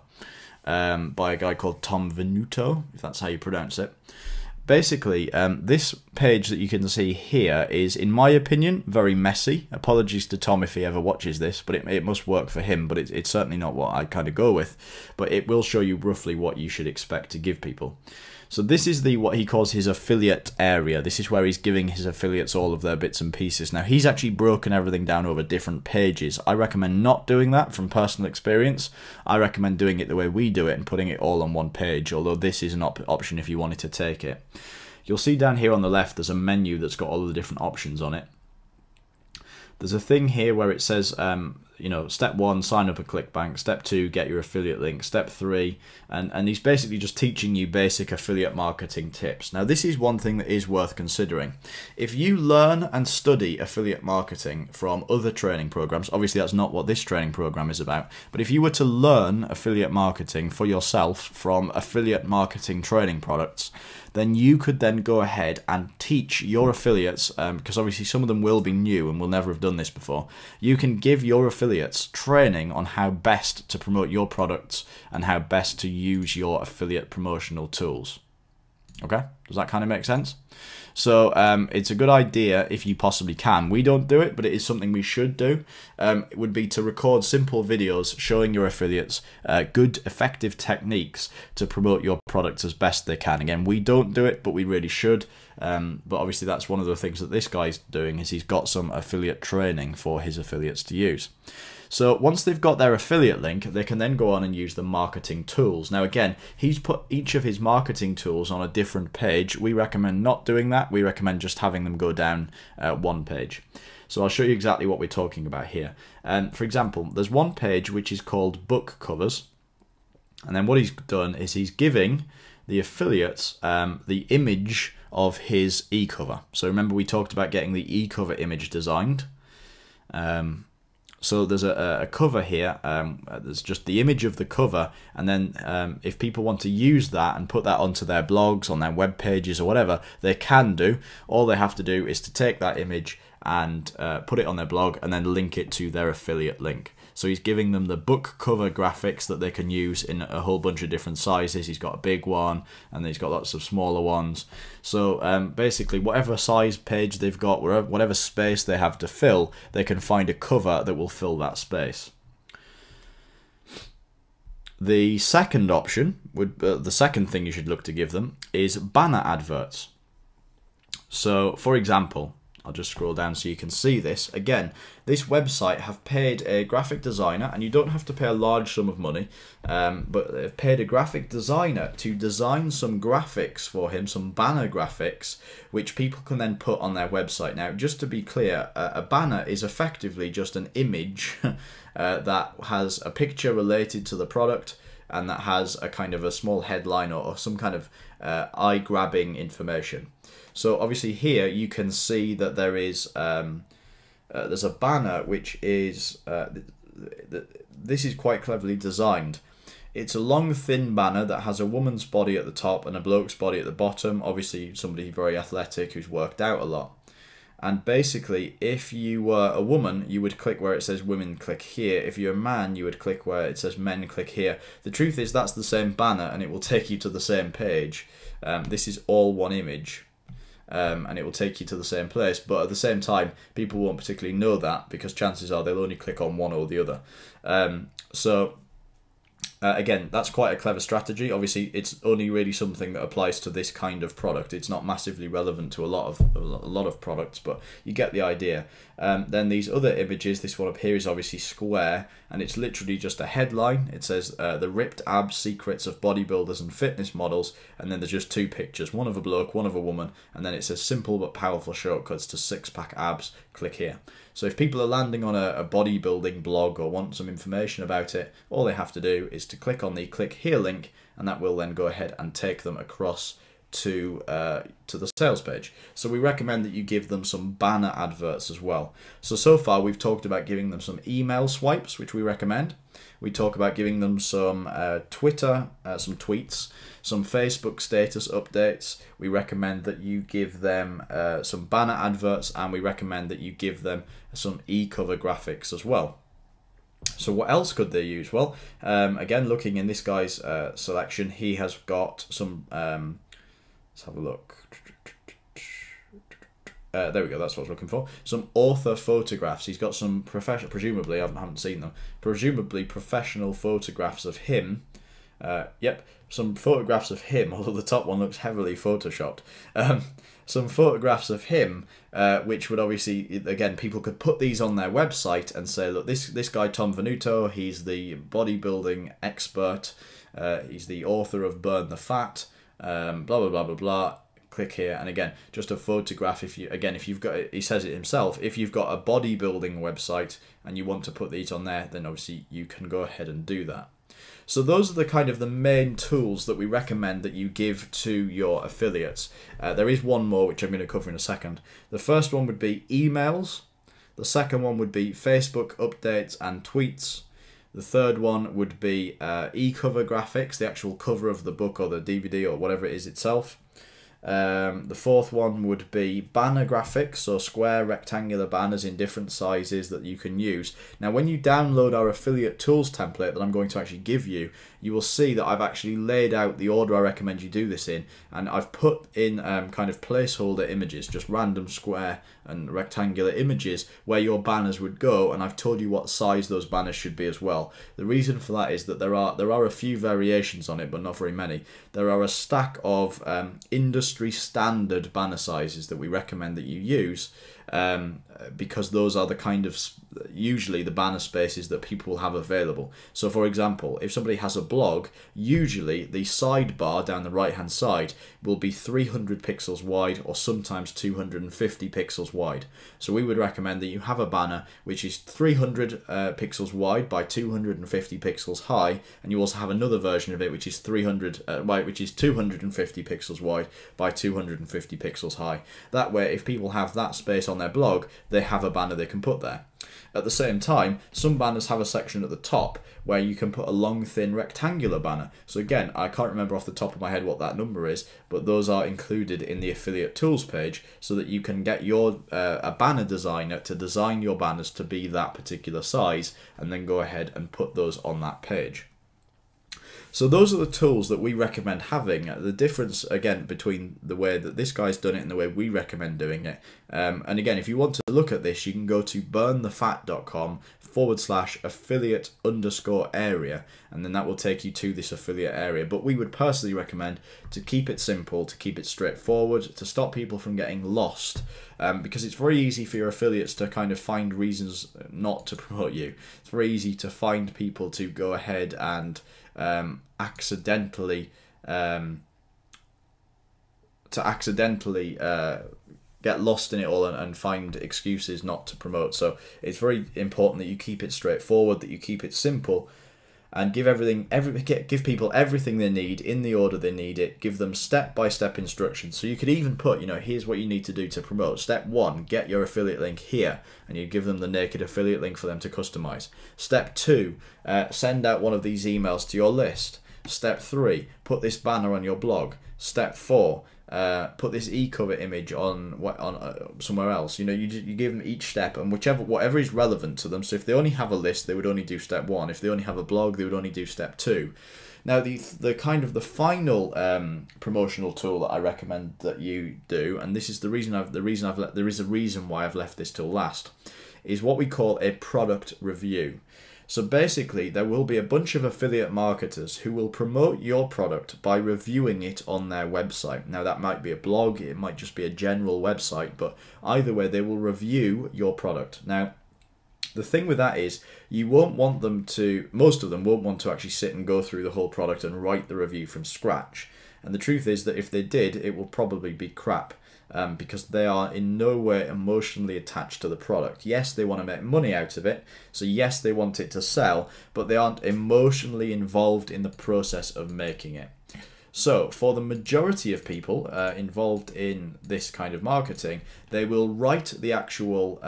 by a guy called Tom Venuto, if that's how you pronounce it. Basically, this page that you can see here is, in my opinion, very messy. Apologies to Tom if he ever watches this, but it must work for him, but it's certainly not what I kind of go with. But it will show you roughly what you should expect to give people. So this is what he calls his affiliate area. This is where he's giving his affiliates all of their bits and pieces. Now, he's actually broken everything down over different pages. I recommend not doing that from personal experience. I recommend doing it the way we do it and putting it all on one page, although this is an option if you wanted to take it. You'll see down here on the left there's a menu that's got all of the different options on it. There's a thing here where it says, you know, step 1, sign up a ClickBank. Step 2, get your affiliate link. Step 3, and he's basically just teaching you basic affiliate marketing tips. Now, this is one thing that is worth considering. If you learn and study affiliate marketing from other training programs, obviously that's not what this training program is about, but if you were to learn affiliate marketing for yourself from affiliate marketing training products, then you could then go ahead and teach your affiliates, because obviously some of them will be new and will never have done this before. You can give your affiliates training on how best to promote your products and how best to use your affiliate promotional tools. Okay, does that kind of make sense? So it's a good idea if you possibly can. We don't do it, but it is something we should do. It would be to record simple videos showing your affiliates good, effective techniques to promote your products as best they can. Again, we don't do it, but we really should. But obviously that's one of the things that this guy's doing, is he's got some affiliate training for his affiliates to use. So once they've got their affiliate link, they can then go on and use the marketing tools. Now again, he's put each of his marketing tools on a different page. We recommend not doing that. We recommend just having them go down one page. So I'll show you exactly what we're talking about here. For example, there's one page which is called book covers. And then what he's done is he's giving the affiliates the image of his e-cover. So remember we talked about getting the e-cover image designed. So there's a cover here, there's just the image of the cover, and then if people want to use that and put that onto their blogs, on their web pages or whatever, they can do. All they have to do is to take that image and put it on their blog and then link it to their affiliate link. So he's giving them the book cover graphics that they can use in a whole bunch of different sizes. He's got a big one and he's got lots of smaller ones. So basically whatever size page they've got, whatever space they have to fill, they can find a cover that will fill that space. The second option, the second thing you should look to give them, is banner adverts. So for example, I'll just scroll down so you can see this. Again, this website have paid a graphic designer, and you don't have to pay a large sum of money, but they've paid a graphic designer to design some graphics for him, some banner graphics, which people can then put on their website. Now, just to be clear, a banner is effectively just an image that has a picture related to the product, and that has a kind of a small headline or some kind of eye-grabbing information. So obviously here you can see that there is there's a banner which is this is quite cleverly designed. It's a long thin banner that has a woman's body at the top and a bloke's body at the bottom. Obviously somebody very athletic who's worked out a lot. And basically, if you were a woman, you would click where it says women, click here. If you're a man, you would click where it says men, click here. The truth is that's the same banner and it will take you to the same page. This is all one image. And it will take you to the same place, but at the same time people won't particularly know that, because chances are they'll only click on one or the other. Again, that's quite a clever strategy. Obviously it's only really something that applies to this kind of product. It's not massively relevant to a lot of products, but you get the idea. Then these other images, this one up here is obviously square, and it's literally just a headline. It says the ripped abs secrets of bodybuilders and fitness models, and then there's just two pictures, one of a bloke, one of a woman, and then it says simple but powerful shortcuts to six-pack abs, click here. So if people are landing on a bodybuilding blog or want some information about it, all they have to do is to click on the click here link, and that will then go ahead and take them across to the sales page. So we recommend that you give them some banner adverts as well. So far we've talked about giving them some email swipes, which we recommend. We talk about giving them some Twitter, some tweets, some Facebook status updates. We recommend that you give them some banner adverts, and we recommend that you give them some e-cover graphics as well. So what else could they use? Well, again, looking in this guy's selection, he has got some, let's have a look. There we go, that's what I was looking for. Some author photographs. He's got some professional, presumably, I haven't seen them, presumably professional photographs of him. Yep, some photographs of him, although the top one looks heavily photoshopped. Some photographs of him, which would obviously, again, people could put these on their website and say, look, this guy Tom Venuto, he's the bodybuilding expert, he's the author of Burn the Fat, blah, blah, blah, blah, blah. Click here, and again, just a photograph. If you've got, he says it himself, if you've got a bodybuilding website and you want to put these on there, then obviously you can go ahead and do that. So those are the kind of the main tools that we recommend that you give to your affiliates. There is one more which I'm going to cover in a second. The first one would be emails. The second one would be Facebook updates and tweets. The third one would be e-cover graphics, the actual cover of the book or the DVD or whatever it is itself. The fourth one would be banner graphics, so square rectangular banners in different sizes that you can use. Now when you download our affiliate tools template that I'm going to actually give you, you will see that I've actually laid out the order I recommend you do this in, and I've put in kind of placeholder images, just random square and rectangular images where your banners would go, and I've told you what size those banners should be as well. The reason for that is that there are a few variations on it, but not very many. There are a stack of industry standard banner sizes that we recommend that you use, because those are the kind of usually the banner spaces that people will have available. So for example, if somebody has a blog, usually the sidebar down the right hand side will be 300 pixels wide or sometimes 250 pixels wide. So we would recommend that you have a banner which is 300 pixels wide by 250 pixels high, and you also have another version of it which is 250 pixels wide by 250 pixels high. That way, if people have that space on their blog, they have a banner they can put there. At the same time, some banners have a section at the top where you can put a long, thin rectangular banner. So again, I can't remember off the top of my head what that number is, but those are included in the affiliate tools page so that you can get your a banner designer to design your banners to be that particular size, and then go ahead and put those on that page. So those are the tools that we recommend having. The difference, again, between the way that this guy's done it and the way we recommend doing it. And again, if you want to look at this, you can go to burnthefat.com/affiliate_area, and then that will take you to this affiliate area. But we would personally recommend to keep it simple, to keep it straightforward, to stop people from getting lost. Because it's very easy for your affiliates to kind of find reasons not to promote you. It's very easy to find people to go ahead and accidentally get lost in it all and find excuses not to promote. So it's very important that you keep it straightforward, that you keep it simple, and give people everything they need in the order they need it. Give them step-by-step instructions. So you could even put, here's what you need to do to promote. Step 1, get your affiliate link here, and you give them the naked affiliate link for them to customize. Step 2, send out one of these emails to your list. Step 3, put this banner on your blog. Step 4, put this e-cover image on somewhere else. You give them each step, and whatever is relevant to them. So if they only have a list, they would only do step 1. If they only have a blog, they would only do step 2. Now the final promotional tool that I recommend that you do, and this is there is a reason why I've left this till last, is what we call a product review. So basically, there will be a bunch of affiliate marketers who will promote your product by reviewing it on their website. Now, that might be a blog, it might just be a general website, but either way, they will review your product. Now, the thing with that is, most of them won't want to actually sit and go through the whole product and write the review from scratch. And the truth is that if they did, it will probably be crap. Because they are in no way emotionally attached to the product. Yes, they want to make money out of it, so yes, they want it to sell, but they aren't emotionally involved in the process of making it. So, for the majority of people involved in this kind of marketing, they will write the actual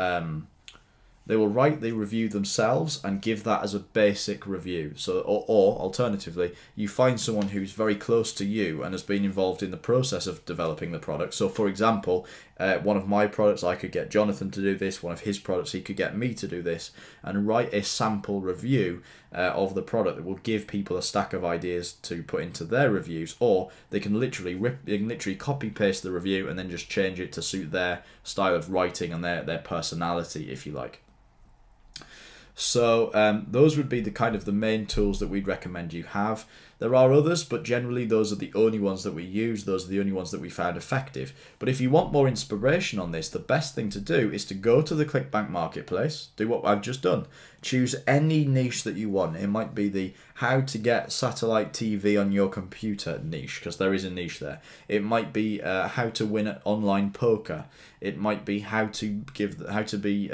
they will write the review themselves and give that as a basic review. So, or alternatively, you find someone who's very close to you and has been involved in the process of developing the product. So, for example, one of my products, I could get Jonathan to do this. One of his products, he could get me to do this, and write a sample review of the product that will give people a stack of ideas to put into their reviews. Or they can literally copy paste the review and then just change it to suit their style of writing and their personality, if you like. So those would be the main tools that we'd recommend you have. There are others, but generally those are the only ones that we use. Those are the only ones that we found effective. But if you want more inspiration on this, the best thing to do is to go to the ClickBank Marketplace, do what I've just done. Choose any niche that you want. It might be the how to get satellite TV on your computer niche, because there is a niche there. It might be how to win at online poker. It might be how to be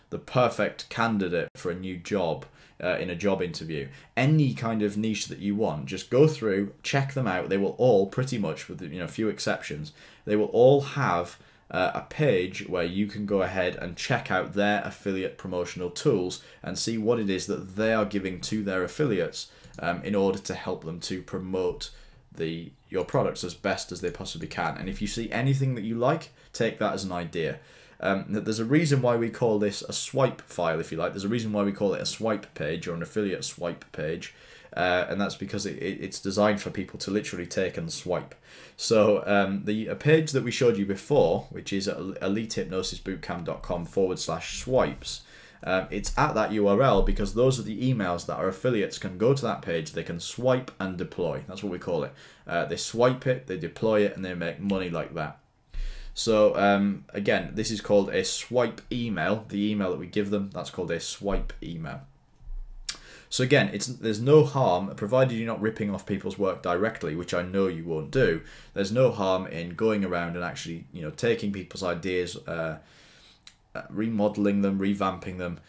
the perfect candidate for a new job in a job interview. Any kind of niche that you want, just go through, check them out. They will all, pretty much with a few exceptions, they will all have a page where you can go ahead and check out their affiliate promotional tools and see what it is that they are giving to their affiliates in order to help them to promote your products as best as they possibly can. And if you see anything that you like, take that as an idea. There's a reason why we call this a swipe file, if you like. There's a reason why we call it a swipe page or an affiliate swipe page, and that's because it's designed for people to literally take and swipe. So the page that we showed you before, which is at elitehypnosisbootcamp.com/swipes, it's at that URL because those are the emails that our affiliates can go to that page, they can swipe and deploy. That's what we call it. They swipe it, they deploy it, and they make money like that. So again, this is called a swipe email. The email that we give them, that's called a swipe email. So again, there's no harm, provided you're not ripping off people's work directly, which I know you won't do. There's no harm in going around and actually, taking people's ideas, remodeling them, revamping them,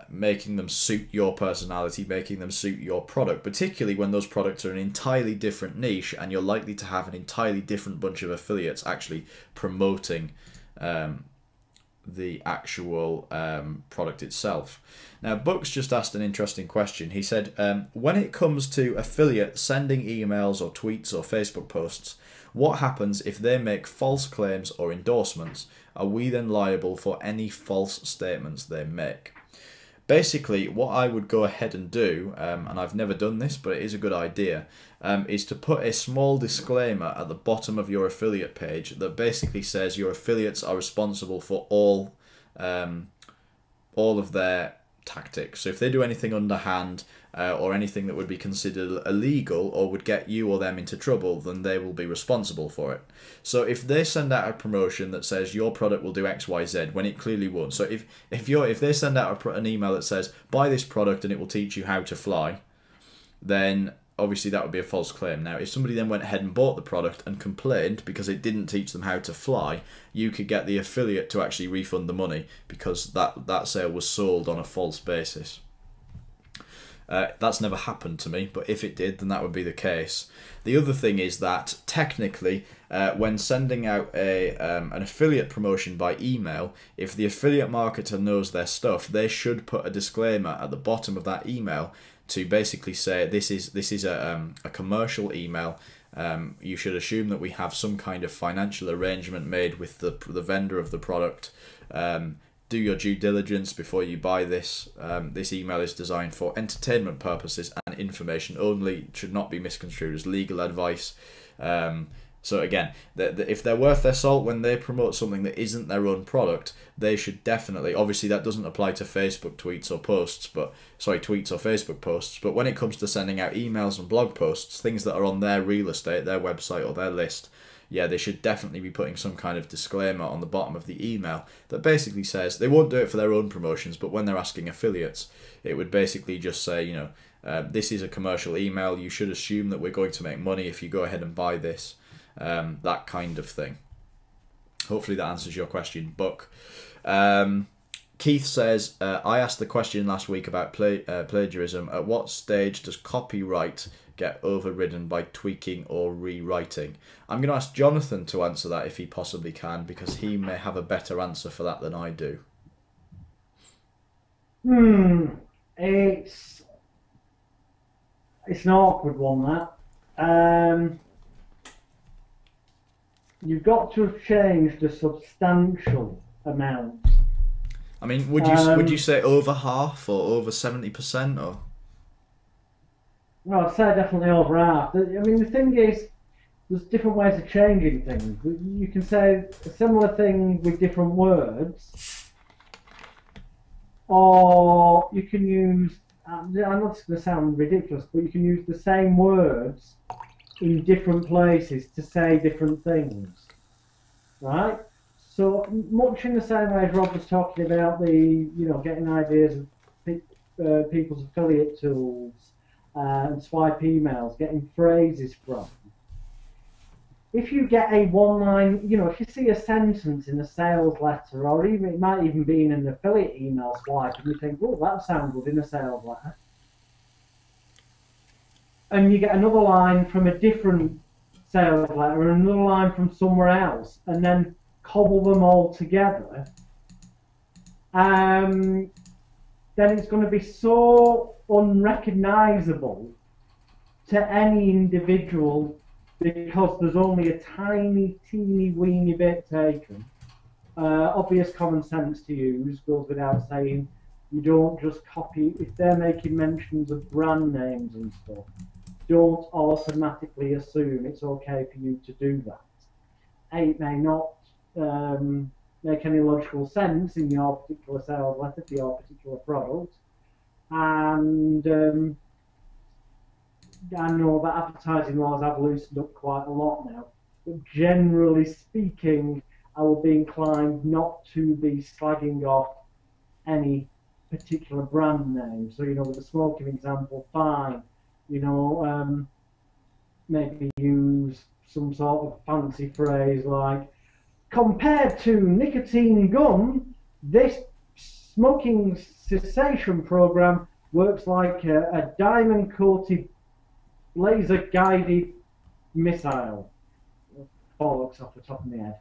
making them suit your personality, making them suit your product, particularly when those products are an entirely different niche and you're likely to have an entirely different bunch of affiliates actually promoting the actual product itself. Now, Bucks just asked an interesting question. He said, when it comes to affiliates sending emails or tweets or Facebook posts, what happens if they make false claims or endorsements? Are we then liable for any false statements they make? Basically, what I would go ahead and do, and I've never done this, but it is a good idea, is to put a small disclaimer at the bottom of your affiliate page that basically says your affiliates are responsible for all of their tactics. So if they do anything underhand or anything that would be considered illegal or would get you or them into trouble, then they will be responsible for it. So if they send out a promotion that says your product will do X, Y, Z when it clearly won't. So if they send out an email that says buy this product and it will teach you how to fly, then obviously that would be a false claim. Now, if somebody then went ahead and bought the product and complained because it didn't teach them how to fly, you could get the affiliate to actually refund the money because that sale was sold on a false basis. That's never happened to me, but if it did, then that would be the case. The other thing is that technically, when sending out an affiliate promotion by email, if the affiliate marketer knows their stuff, they should put a disclaimer at the bottom of that email to basically say this is a commercial email. You should assume that we have some kind of financial arrangement made with the vendor of the product. Do your due diligence before you buy this. This email is designed for entertainment purposes and information only. It should not be misconstrued as legal advice. So again, if they're worth their salt when they promote something that isn't their own product, they should definitely, obviously that doesn't apply to Facebook tweets or posts, tweets or Facebook posts, but when it comes to sending out emails and blog posts, things that are on their real estate, their website or their list, yeah, they should definitely be putting some kind of disclaimer on the bottom of the email that basically says, they won't do it for their own promotions, but when they're asking affiliates, it would basically just say, this is a commercial email, you should assume that we're going to make money if you go ahead and buy this, that kind of thing. Hopefully that answers your question, Buck. Keith says, I asked the question last week about plagiarism. At what stage does copyright get overridden by tweaking or rewriting? I'm going to ask Jonathan to answer that if he possibly can, because he may have a better answer for that than I do. It's an awkward one, that. You've got to have changed a substantial amount. I mean, would you say over half or over 70% or? Well, I'd say definitely over half. I mean, the thing is, there's different ways of changing things. You can say a similar thing with different words, or you can use, I know it's going to sound ridiculous, but you can use the same words in different places to say different things, right? So much in the same way as Rob was talking about getting ideas of people's affiliate tools and swipe emails, getting phrases from. If you get a one-line, if you see a sentence in a sales letter, or even it might even be in an affiliate email swipe, and you think, oh, that sounds good in a sales letter, and you get another line from a different sales letter and another line from somewhere else, and then cobble them all together, then it's going to be so unrecognisable to any individual because there's only a tiny, teeny, weeny bit taken. Obvious common sense to use goes without saying. You don't just copy, if they're making mentions of brand names and stuff, don't automatically assume it's okay for you to do that. It may not make any logical sense in your particular sales letter for your particular product, and I know that advertising laws have loosened up quite a lot now, but generally speaking, I will be inclined not to be slagging off any particular brand name. So, with the smoking example, fine, maybe use some sort of fancy phrase like, compared to nicotine gum, this smoking cessation program works like a diamond-coated, laser-guided missile. Bollocks off the top of my head.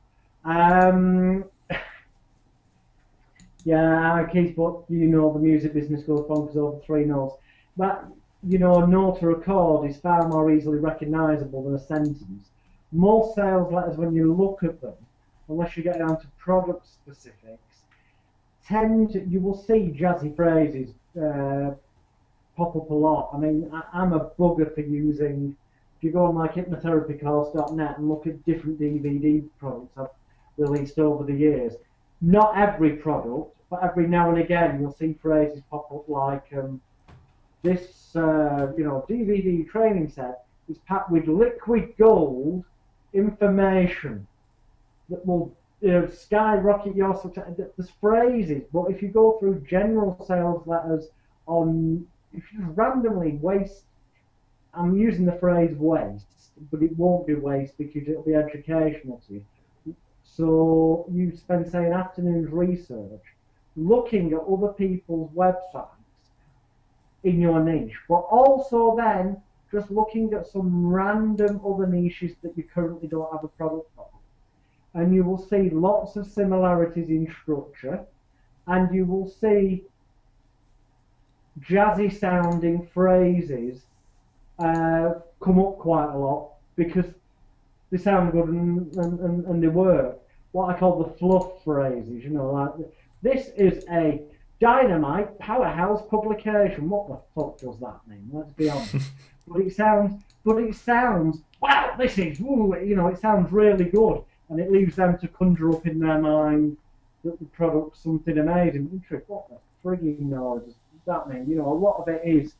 Yeah, Keith, but the music business goes bonkers over 3 notes. But, a note or a chord is far more easily recognisable than a sentence. Most sales letters, when you look at them, unless you get down to product specifics, you will see jazzy phrases pop up a lot. I mean, I'm a bugger for using, if you go on like hypnotherapycourse.net and look at different DVD products I've released over the years, not every product, but every now and again you'll see phrases pop up like, this DVD training set is packed with liquid gold information that will skyrocket your success. There's phrases, but if you go through general sales letters if you just randomly waste, I'm using the phrase waste, but it won't be waste because it'll be educational to you. So you spend, say, an afternoon's research looking at other people's websites in your niche, but also then just looking at some random other niches that you currently don't have a product for. And you will see lots of similarities in structure, and you will see jazzy sounding phrases come up quite a lot because they sound good and they work. What I call the fluff phrases, like, this is a dynamite powerhouse publication. What the fuck does that mean? Let's be honest. but it sounds, wow, this is, it sounds really good. And it leaves them to conjure up in their mind that the product's something amazing. What the frigging noise does that mean? A lot of it is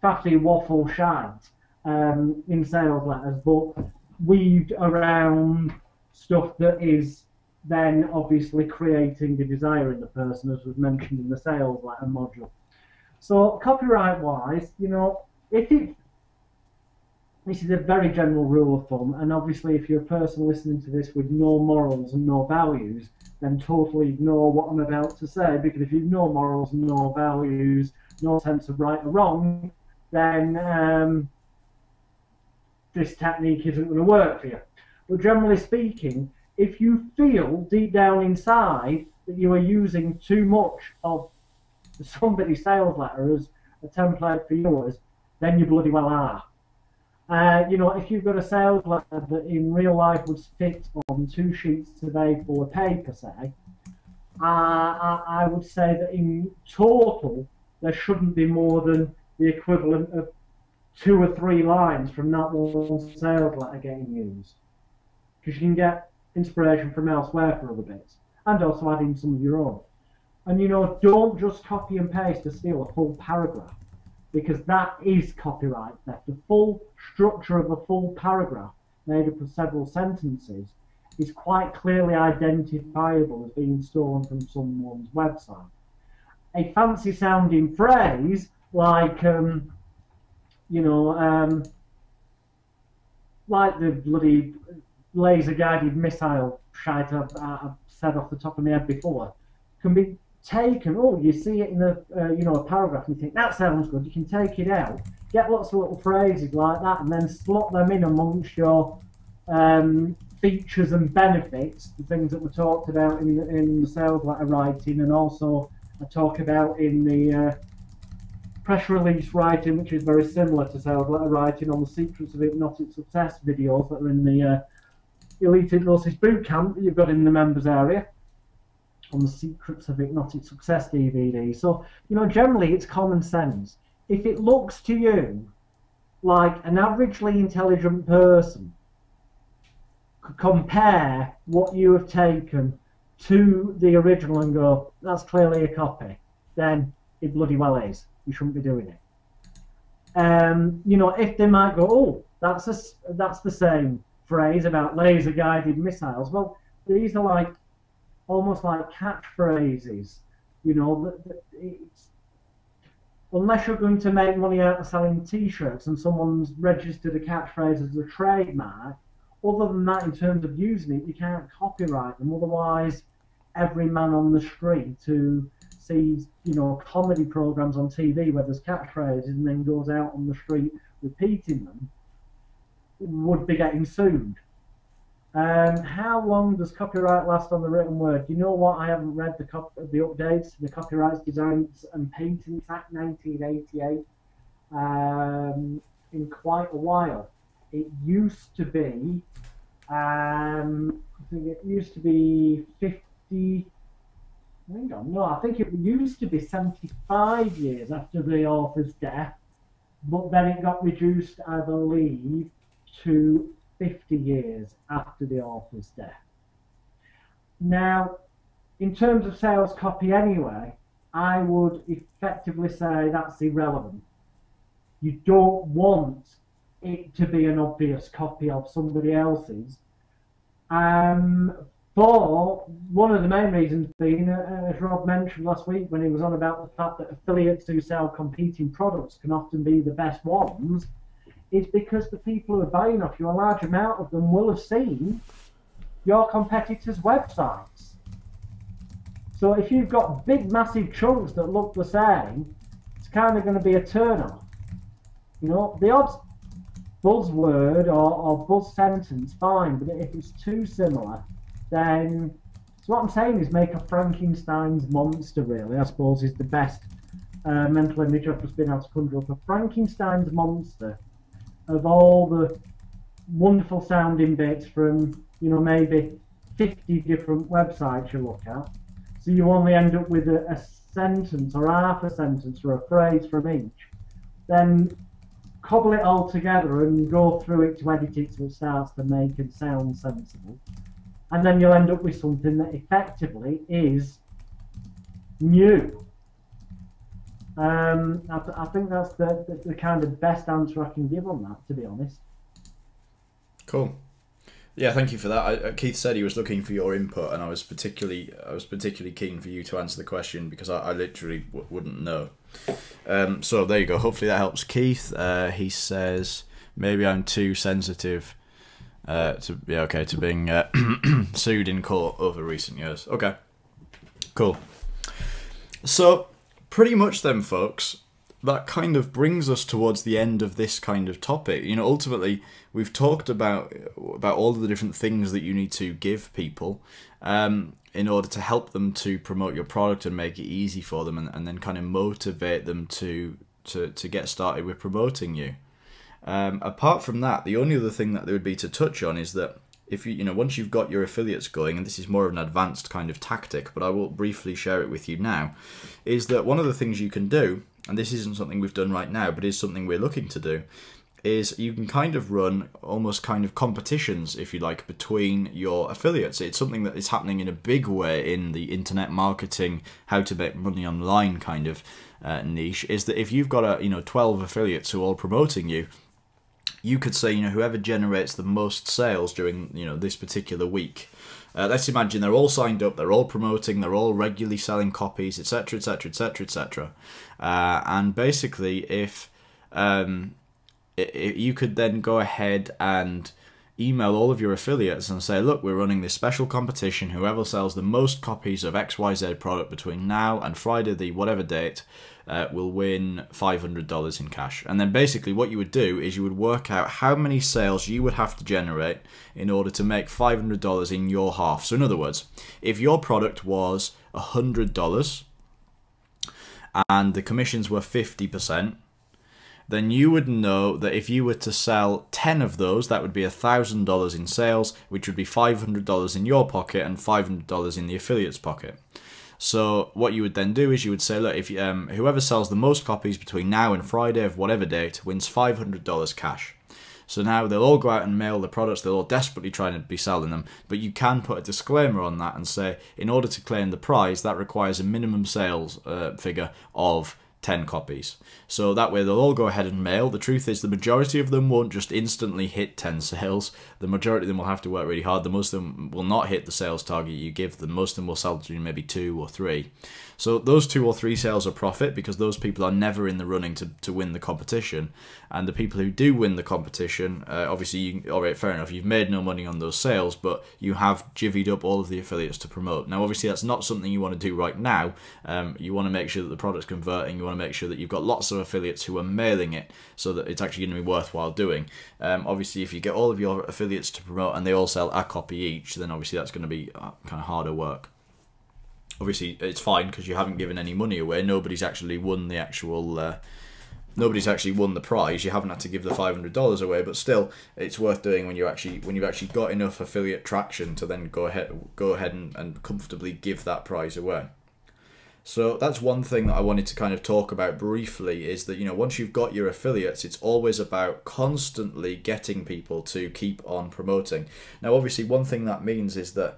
fatty waffle shite in sales letters, but weaved around stuff that is then obviously creating the desire in the person, as was mentioned in the sales letter module. So copyright-wise, you know, if it, this is a very general rule of thumb, and obviously if you're a person listening to this with no morals and no values, then totally ignore what I'm about to say, because if you've no morals and no values, no sense of right or wrong, then this technique isn't going to work for you. But generally speaking, if you feel deep down inside that you are using too much of somebody's sales letter as a template for yours, then you bloody well are. You know, if you've got a sales letter that in real life would fit on 2 sheets of A4 paper, say, I would say that in total there shouldn't be more than the equivalent of 2 or 3 lines from that one sales letter getting used, because you can get inspiration from elsewhere for other bits, and also add in some of your own. And you know, don't just copy and paste to steal a full paragraph, because that is copyright theft. The full structure of a full paragraph made up of several sentences is quite clearly identifiable as being stolen from someone's website. A fancy sounding phrase like like the bloody laser guided missile shite I've said off the top of my head before, can be taken. Oh, you see it in a a paragraph and you think that sounds good. You can take it out, get lots of little phrases like that, and then slot them in amongst your features and benefits, the things that were talked about in the sales letter writing, and also I talk about in the press release writing, which is very similar to sales letter writing, on the Secrets of Hypnotic Success videos that are in the Elite Hypnosis Bootcamp that you've got in the members area, on the Secrets of Hypnotic Success DVD. So, you know, generally it's common sense. If it looks to you like an averagely intelligent person could compare what you have taken to the original and go, that's clearly a copy, then it bloody well is. You shouldn't be doing it. You know, if they might go, oh, that's the same phrase about laser guided missiles. Well, these are like almost like catchphrases. You know, it's, unless you're going to make money out of selling T-shirts and someone's registered a catchphrase as a trademark, other than that, in terms of using it, you can't copyright them. Otherwise, every man on the street who sees, you know, comedy programs on TV where there's catchphrases and then goes out on the street repeating them would be getting sued. How long does copyright last on the written word? You know what? I haven't read the updates to the Copyrights, Designs and Patents Act 1988 in quite a while. It used to be, I think it used to be 50. Hang on, no, I think it used to be 75 years after the author's death, but then it got reduced, I believe, to 50 years after the author's death. Now, in terms of sales copy anyway, I would effectively say that's irrelevant. You don't want it to be an obvious copy of somebody else's. For one of the main reasons being, as Rob mentioned last week when he was on about the fact that affiliates who sell competing products can often be the best ones, is because the people who are buying off you, a large amount of them will have seen your competitors' websites. So if you've got big, massive chunks that look the same, it's kind of going to be a turn-off. You know, the odds buzzword or buzz sentence, fine, but if it's too similar, then so what I'm saying is make a Frankenstein's monster, really, I suppose, is the best mental image I've just been able to conjure up. A Frankenstein's monster of all the wonderful sounding bits from, you know, maybe 50 different websites you look at. So you only end up with a sentence or half a sentence or a phrase from each. Then cobble it all together and go through it to edit it so it starts to make it sound sensible. And then you'll end up with something that effectively is new. I think that's the kind of best answer I can give on that, to be honest. Cool. Yeah, thank you for that. Keith said he was looking for your input, and I was particularly keen for you to answer the question because I literally wouldn't know. So there you go. Hopefully that helps Keith. He says maybe I'm too sensitive to being sued in court over recent years. Okay, cool. So pretty much then, folks, that kind of brings us towards the end of this kind of topic. You know, ultimately, we've talked about all of the different things that you need to give people in order to help them to promote your product and make it easy for them, and then kind of motivate them to get started with promoting you. Apart from that, the only other thing that there would be to touch on is that if you know, once you've got your affiliates going, and this is more of an advanced kind of tactic, but I will briefly share it with you now, is that one of the things you can do, and this isn't something we've done right now, but is something we're looking to do, is you can kind of run almost kind of competitions, if you like, between your affiliates. It's something that is happening in a big way in the internet marketing, how to make money online kind of niche, is that if you've got 12 affiliates who are all promoting you, you could say, whoever generates the most sales during, this particular week. Let's imagine they're all signed up, they're all promoting, they're all regularly selling copies, etc., etc., etc., etc. And basically, if you could then go ahead and email all of your affiliates and say, look, we're running this special competition. Whoever sells the most copies of XYZ product between now and Friday the whatever date will win $500 in cash. And then basically what you would do is you would work out how many sales you would have to generate in order to make $500 in your half. So in other words, if your product was $100 and the commissions were 50%, then you would know that if you were to sell 10 of those, that would be $1,000 in sales, which would be $500 in your pocket and $500 in the affiliate's pocket. So what you would then do is you would say, look, if whoever sells the most copies between now and Friday of whatever date wins $500 cash. So now they'll all go out and mail the products, they'll all desperately try to be selling them, but you can put a disclaimer on that and say, in order to claim the prize, that requires a minimum sales figure of 10 copies. So that way they'll all go ahead and mail. The truth is the majority of them won't just instantly hit 10 sales. The majority of them will have to work really hard. The most of them will not hit the sales target you give them. Most of them will sell to maybe 2 or 3. So those 2 or 3 sales are profit because those people are never in the running to win the competition. And the people who do win the competition, obviously, alright, fair enough, you've made no money on those sales, but you have divvied up all of the affiliates to promote. Now, obviously, that's not something you want to do right now. You want to make sure that the product's converting. You want to make sure that you've got lots of affiliates who are mailing it so that it's actually going to be worthwhile doing. Obviously, if you get all of your affiliates to promote and they all sell a copy each, then obviously that's going to be kind of harder work. Obviously, it's fine because you haven't given any money away. Nobody's actually won the actual... nobody's actually won the prize. You haven't had to give the $500 away, but still, it's worth doing when you've actually got enough affiliate traction to then go ahead and comfortably give that prize away. So that's one thing that I wanted to kind of talk about briefly, is that, once you've got your affiliates, it's always about constantly getting people to keep on promoting. Now, obviously, one thing that means is that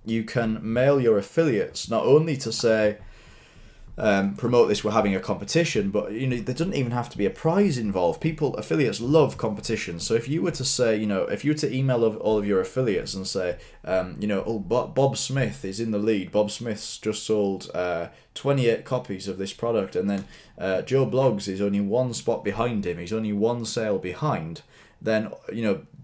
you can mail your affiliates not only to say, promote this, we're having a competition, but there doesn't even have to be a prize involved. Affiliates love competitions. So if you were to say, if you were to email all of your affiliates and say, oh, Bob Smith is in the lead, Bob Smith's just sold 28 copies of this product, and then Joe Bloggs is only 1 spot behind him, he's only 1 sale behind, then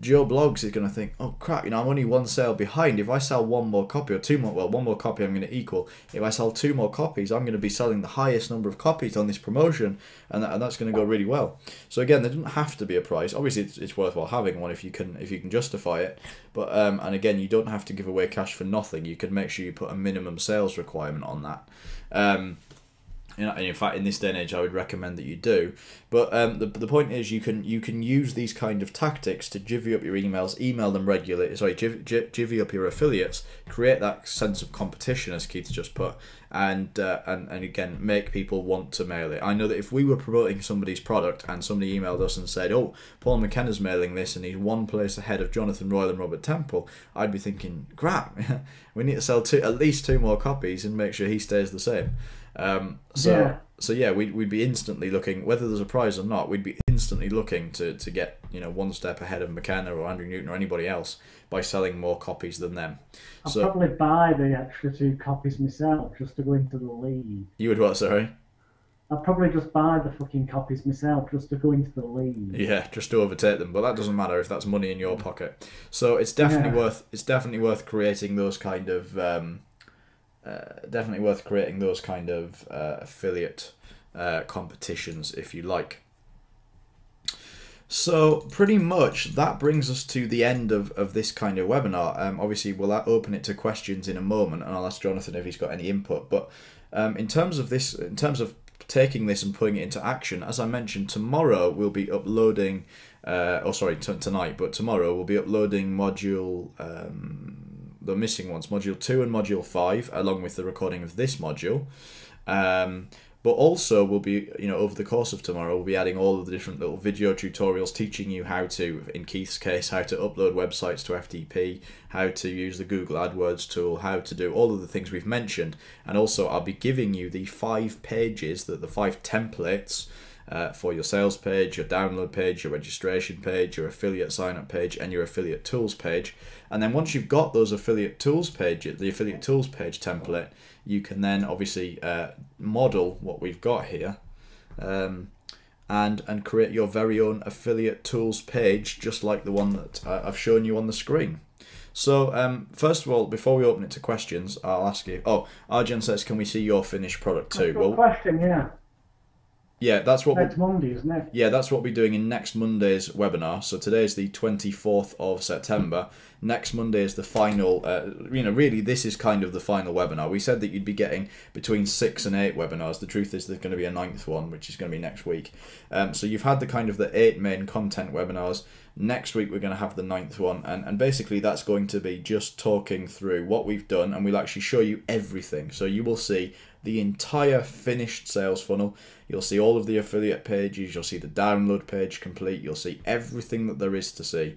Joe Bloggs is going to think, oh crap, I'm only 1 sale behind. If I sell 1 more copy or 2 more, well, 1 more copy I'm going to equal. If I sell 2 more copies, I'm going to be selling the highest number of copies on this promotion, and that's going to go really well. So again, there doesn't have to be a prize. Obviously, it's worthwhile having one if you can justify it. But and again, you don't have to give away cash for nothing. You can make sure you put a minimum sales requirement on that. And in fact, in this day and age, I would recommend that you do. But the point is, you can use these kind of tactics to divvy up your emails, email them regularly. Sorry, divvy up your affiliates, create that sense of competition, as Keith just put, and again, make people want to mail it. I know that if we were promoting somebody's product and somebody emailed us and said, "Oh, Paul McKenna's mailing this and he's 1 place ahead of Jonathan Royle and Robert Temple," I'd be thinking, "Crap, we need to sell at least 2 more copies and make sure he stays the same." So yeah, we'd be instantly looking, whether there's a prize or not, we'd be instantly looking to get 1 step ahead of McKenna or Andrew Newton or anybody else by selling more copies than them. I'll probably buy the extra 2 copies myself just to go into the lead. You would what, sorry? I'll probably just buy the fucking copies myself just to go into the lead. Yeah, just to overtake them, but that doesn't matter if that's money in your pocket. So it's definitely worth creating those kind of affiliate competitions, if you like. So pretty much that brings us to the end of this kind of webinar. Obviously, we'll open it to questions in a moment, and I'll ask Jonathan if he's got any input. But in terms of taking this and putting it into action, as I mentioned, tomorrow we'll be uploading, tonight, but tomorrow we'll be uploading module, the missing ones, module 2 and module 5, along with the recording of this module. But also we'll be, over the course of tomorrow, we'll be adding all of the different little video tutorials teaching you how to, in Keith's case, how to upload websites to FTP, how to use the Google AdWords tool, how to do all of the things we've mentioned. And also I'll be giving you the 5 pages, the 5 templates for your sales page, your download page, your registration page, your affiliate sign-up page, and your affiliate tools page. And then once you've got those affiliate tools pages, the affiliate tools page template, you can then obviously model what we've got here and create your very own affiliate tools page, just like the one that I've shown you on the screen. So first of all, before we open it to questions, I'll ask you. Oh, Arjun says, can we see your finished product too? Well, question, yeah. Yeah, that's what next Monday, isn't it? Yeah, that's what we're doing in next Monday's webinar. So today is the 24th of September. Next Monday is the final, really this is kind of the final webinar. We said that you'd be getting between 6 and 8 webinars. The truth is there's going to be a 9th one, which is going to be next week. So you've had the kind of the 8 main content webinars. Next week we're going to have the 9th one, and basically that's going to be just talking through what we've done, and we'll actually show you everything. So you will see the entire finished sales funnel. You'll see all of the affiliate pages, you'll see the download page complete, you'll see everything that there is to see.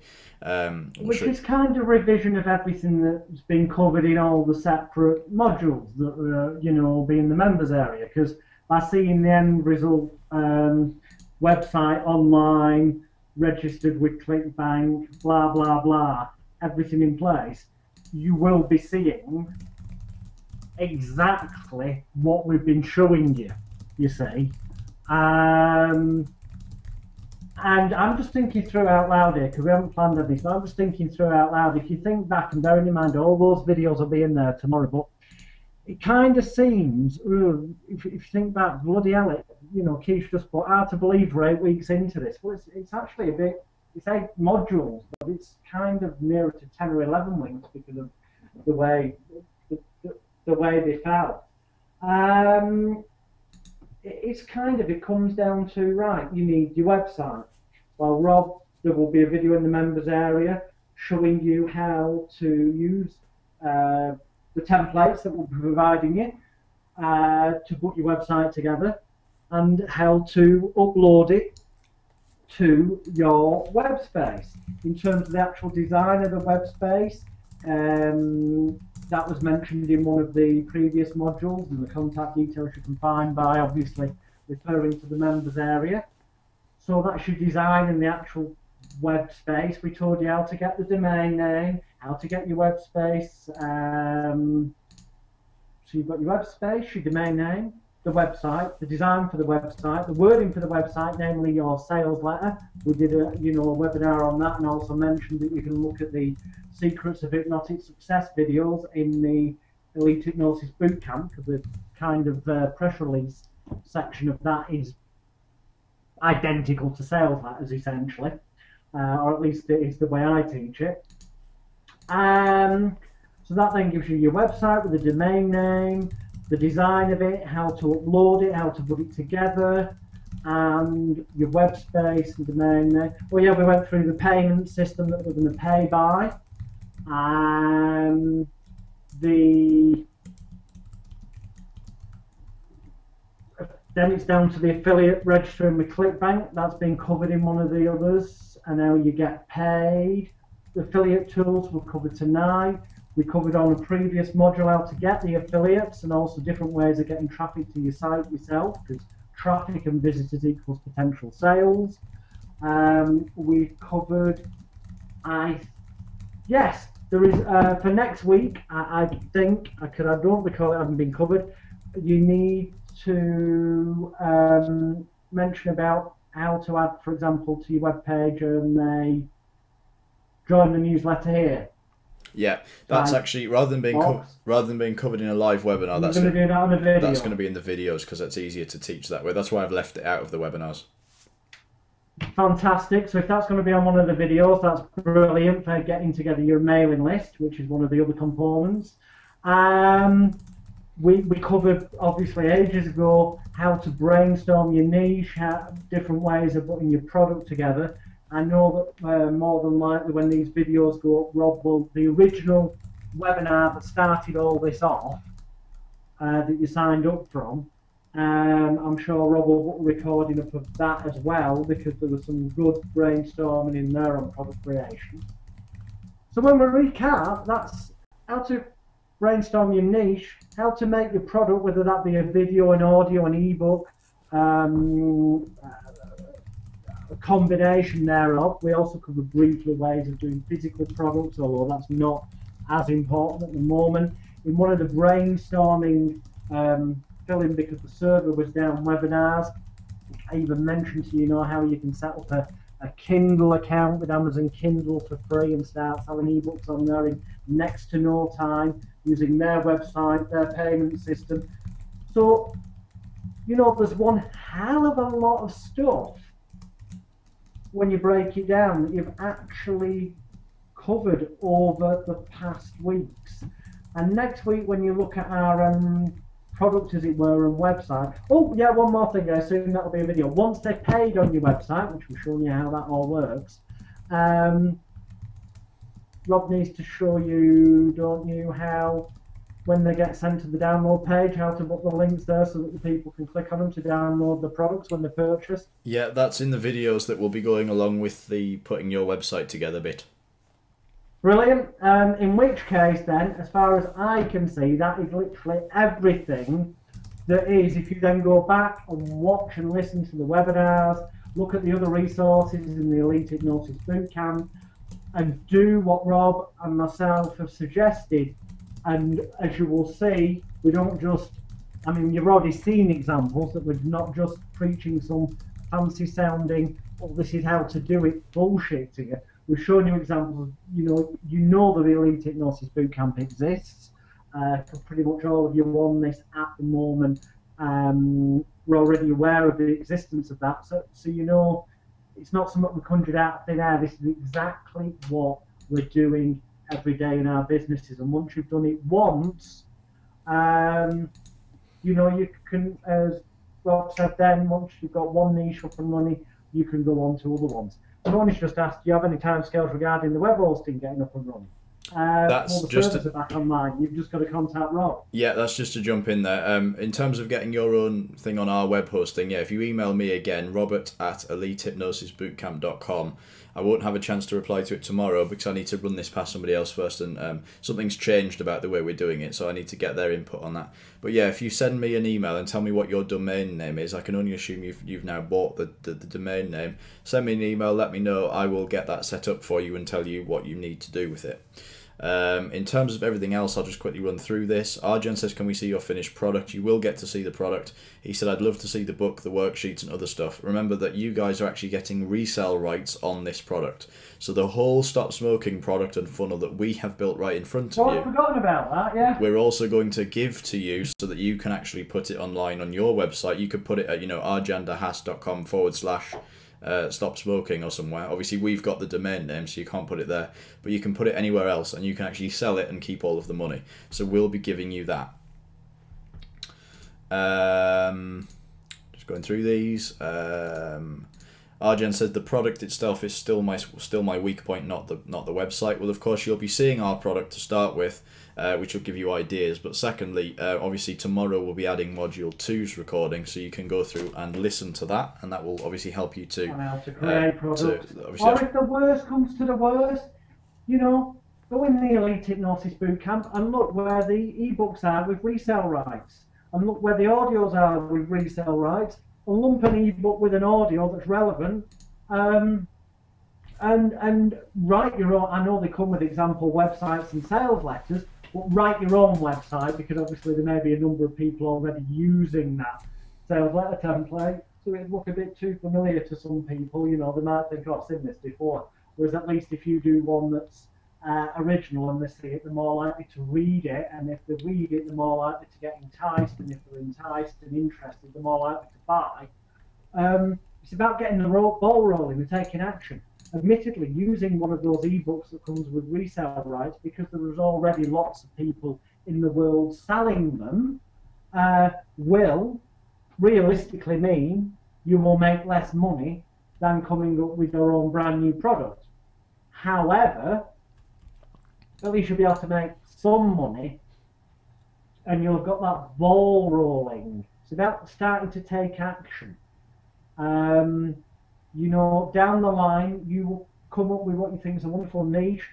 Which is kind of revision of everything that's been covered in all the separate modules that will be in the members area, because by seeing the end result, website online, registered with ClickBank, blah blah blah, everything in place, you will be seeing exactly what we've been showing you, you see. And I'm just thinking through out loud here, because we haven't planned anything, but I'm just thinking through out loud. If you think back, and bearing in mind all those videos will be in there tomorrow, but it kind of seems, if you think back, bloody hell, Keith just put hard to believe we're 8 weeks into this. Well, it's actually a bit, it's 8 modules, but it's kind of nearer to 10 or 11 weeks because of the way they fell. It comes down to, right, you need your website. Well, Rob, there will be a video in the members area showing you how to use the templates that we'll be providing you to put your website together, and how to upload it to your web space. In terms of the actual design of the web space, that was mentioned in one of the previous modules, and the contact details you can find by obviously referring to the members area. So that's your design in the actual web space. We told you how to get the domain name, how to get your web space. So you've got your web space, your domain name, the website, the design for the website, the wording for the website, namely your sales letter. We did a webinar on that, and also mentioned that you can look at the Secrets of Hypnotic Success videos in the Elite Hypnosis Bootcamp, because the kind of press release section of that is identical to sales letters, essentially, or at least it is the way I teach it. So that then gives you your website with the domain name, the design of it, how to upload it, how to put it together, and your web space, the domain name. Well, yeah, we went through the payment system that we're going to pay by, and then it's down to the affiliate registering with ClickBank. That's been covered in one of the others, and how you get paid. The affiliate tools were covered tonight. We covered on a previous module how to get the affiliates, and also different ways of getting traffic to your site yourself, because traffic and visitors equals potential sales. We've covered, yes, there is, for next week, I think, I don't recall it having been covered, you need to mention about how to add, for example, to your web page and they join the newsletter here. Yeah, that's actually rather than being covered in a live webinar, that's going to do that on a video. That's going to be in the videos because it's easier to teach that way. That's why I've left it out of the webinars. Fantastic. So if that's going to be on one of the videos, that's brilliant for getting together your mailing list, which is one of the other components. We covered, obviously, ages ago, how to brainstorm your niche, different ways of putting your product together. I know that more than likely when these videos go up, Rob will, the original webinar that started all this off, that you signed up from, I'm sure Rob will put a recording up of that as well, because there was some good brainstorming in there on product creation. So when we recap, that's how to brainstorm your niche, how to make your product, whether that be a video, an audio, an ebook, a combination thereof. We also cover briefly ways of doing physical products, although that's not as important at the moment. In one of the brainstorming filling, because the server was down, webinars, I even mentioned to you, how you can set up a Kindle account with Amazon Kindle for free and start selling ebooks on there in next to no time using their website, their payment system. So, there's one hell of a lot of stuff when you break it down that you've actually covered over the past weeks. And next week, when you look at our product, as it were, and website. Oh, yeah, one more thing. I assume that'll be a video. Once they're paid on your website, which we're showing you how that all works, Rob needs to show you, don't you, how when they get sent to the download page, how to put the links there so that the people can click on them to download the products when they're purchased. Yeah, that's in the videos that will be going along with the putting your website together bit. Brilliant. In which case then, as far as I can see, that is literally everything that is. If you then go back and watch and listen to the webinars, look at the other resources in the Elite Hypnosis Bootcamp, and do what Rob and myself have suggested. And as you will see, we don't just, you've already seen examples that we're not just preaching some fancy sounding, oh, this is how to do it bullshit to you. We've shown you examples of, you know that the Elite Hypnosis Bootcamp exists. For pretty much all of you on this at the moment, we're already aware of the existence of that. So it's not something we conjured out of thin air. This is exactly what we're doing every day in our businesses. And once you've done it once, you can, as Rob said then, once you've got one niche up and running, you can go on to other ones. Ronnie's just asked, do you have any timescales regarding the web hosting getting up and running? That's the just servers are back online. You've just got to contact Rob. Yeah, that's just to jump in there. In terms of getting your own thing on our web hosting, yeah, if you email me again, robert@elitehypnosisbootcamp.com, I won't have a chance to reply to it tomorrow because I need to run this past somebody else first, and something's changed about the way we're doing it, so I need to get their input on that. But yeah, if you send me an email and tell me what your domain name is, I can only assume you've now bought the domain name. Send me an email, let me know, I will get that set up for you and tell you what you need to do with it. In terms of everything else, I'll just quickly run through this. Arjan says, can we see your finished product? You will get to see the product. He said, I'd love to see the book, the worksheets and other stuff. Remember that you guys are actually getting resale rights on this product. So the whole Stop Smoking product and funnel that we have built right in front of you. I've forgotten about that, yeah. We're also going to give to you so that you can actually put it online on your website. You could put it at, arjandahas.com/stop smoking or somewhere. Obviously we've got the domain name, so you can't put it there, but you can put it anywhere else and you can actually sell it and keep all of the money. So we'll be giving you that. Just going through these. Arjen says the product itself is still my weak point, not the website. Well, of course you'll be seeing our product to start with, which will give you ideas. But secondly, obviously tomorrow we'll be adding Module 2's recording, so you can go through and listen to that, and that will obviously help you to create products. Or if the worst comes to the worst, go in the Elite Hypnosis Bootcamp and look where the ebooks are with resale rights, and look where the audios are with resale rights, and lump an ebook with an audio that's relevant, and write your own. I know they come with example websites and sales letters. but write your own website, because obviously there may be a number of people already using that sales letter template, so it'd look a bit too familiar to some people. You know, they might think, oh, I've seen this before. Whereas at least if you do one that's original and they see it, they're more likely to read it, and if they read it, they're more likely to get enticed, and if they're enticed and interested, they're more likely to buy. It's about getting the ball rolling and taking action. Admittedly, using one of those ebooks that comes with resale rights, because there is already lots of people in the world selling them, will realistically mean you will make less money than coming up with your own brand new product. However, at least you'll be able to make some money, and you'll have got that ball rolling. It's about starting to take action. You know, down the line, you will come up with what you think is a wonderful niche.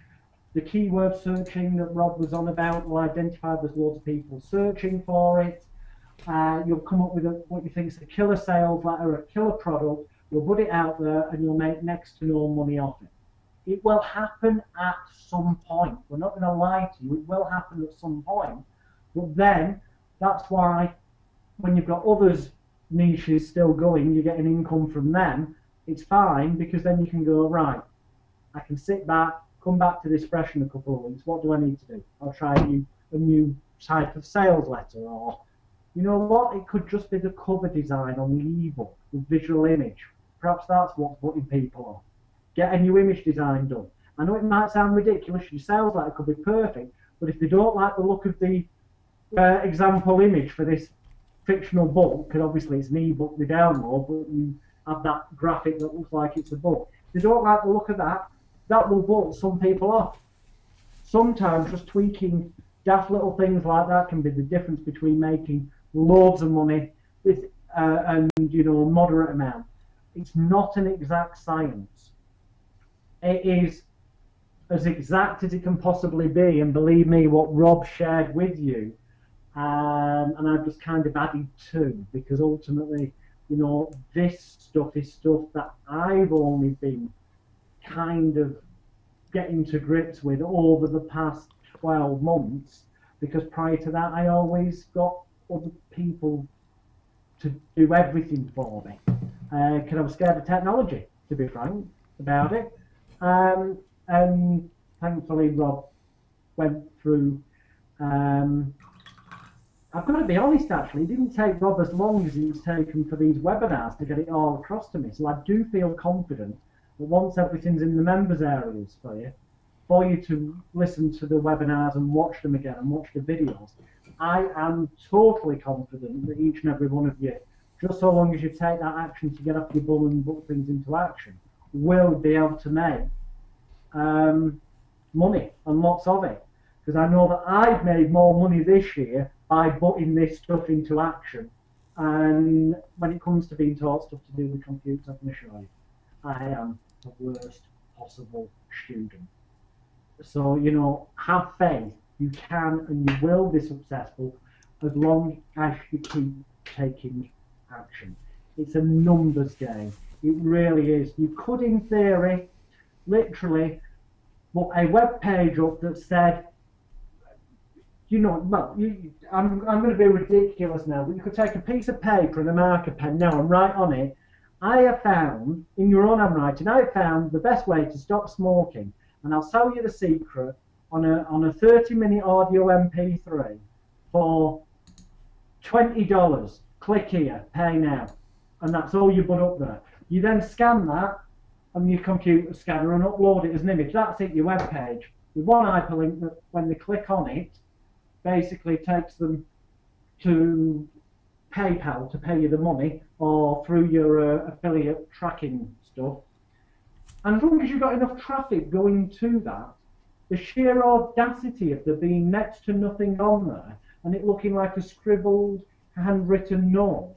The keyword searching that Rob was on about will identify there's loads of people searching for it. You'll come up with what you think is a killer sales letter, a killer product. You'll put it out there, and you'll make next to no money off it. It will happen at some point. We're not going to lie to you. It will happen at some point. But then, that's why when you've got others niches still going, you get an income from them. It's fine, because then you can go, right, I can sit back, come back to this fresh in a couple of weeks. What do I need to do? I'll try a new type of sales letter, or you know what? It could just be the cover design on the ebook, the visual image. Perhaps that's what's putting people off. Get a new image design done. I know it might sound ridiculous. Your sales letter could be perfect, but if they don't like the look of the example image for this fictional book, because obviously it's an ebook they download, but you have that graphic that looks like it's a book. If they don't like the look of that, that will put some people off. Sometimes just tweaking daft little things like that can be the difference between making loads of money with and, you know, a moderate amount. It's not an exact science. It is as exact as it can possibly be, and believe me, what Rob shared with you, and I've just kind of added to, because ultimately, you know, this stuff is stuff that I've only been kind of getting to grips with over the past 12 months, because prior to that I always got other people to do everything for me, because I was scared of technology, to be frank about it. And thankfully Rob went through, I've got to be honest actually, it didn't take Rob as long as it's taken for these webinars to get it all across to me, so I do feel confident that once everything's in the members areas for you to listen to the webinars and watch them again and watch the videos, I am totally confident that each and every one of you, just so long as you take that action to get off your bum and put things into action, will be able to make money, and lots of it. Because I know that I've made more money this year by putting this stuff into action. And when it comes to being taught stuff to do with computers, I can assure you, I am the worst possible student. So, you know, have faith. You can and you will be successful as long as you keep taking action. It's a numbers game. It really is. You could, in theory, literally put a web page up that said, you know, well, I'm going to be ridiculous now, but you could take a piece of paper and a marker pen now and write on it, I have found, in your own handwriting, I have found the best way to stop smoking, and I'll tell you the secret, on a 30-minute audio MP3 for $20. Click here, pay now. And that's all you put up there. You then scan that on your computer scanner and upload it as an image. That's it, your web page. With one hyperlink that, when they click on it, basically takes them to PayPal to pay you the money, or through your affiliate tracking stuff. And as long as you've got enough traffic going to that, the sheer audacity of there being next to nothing on there and it looking like a scribbled, handwritten note,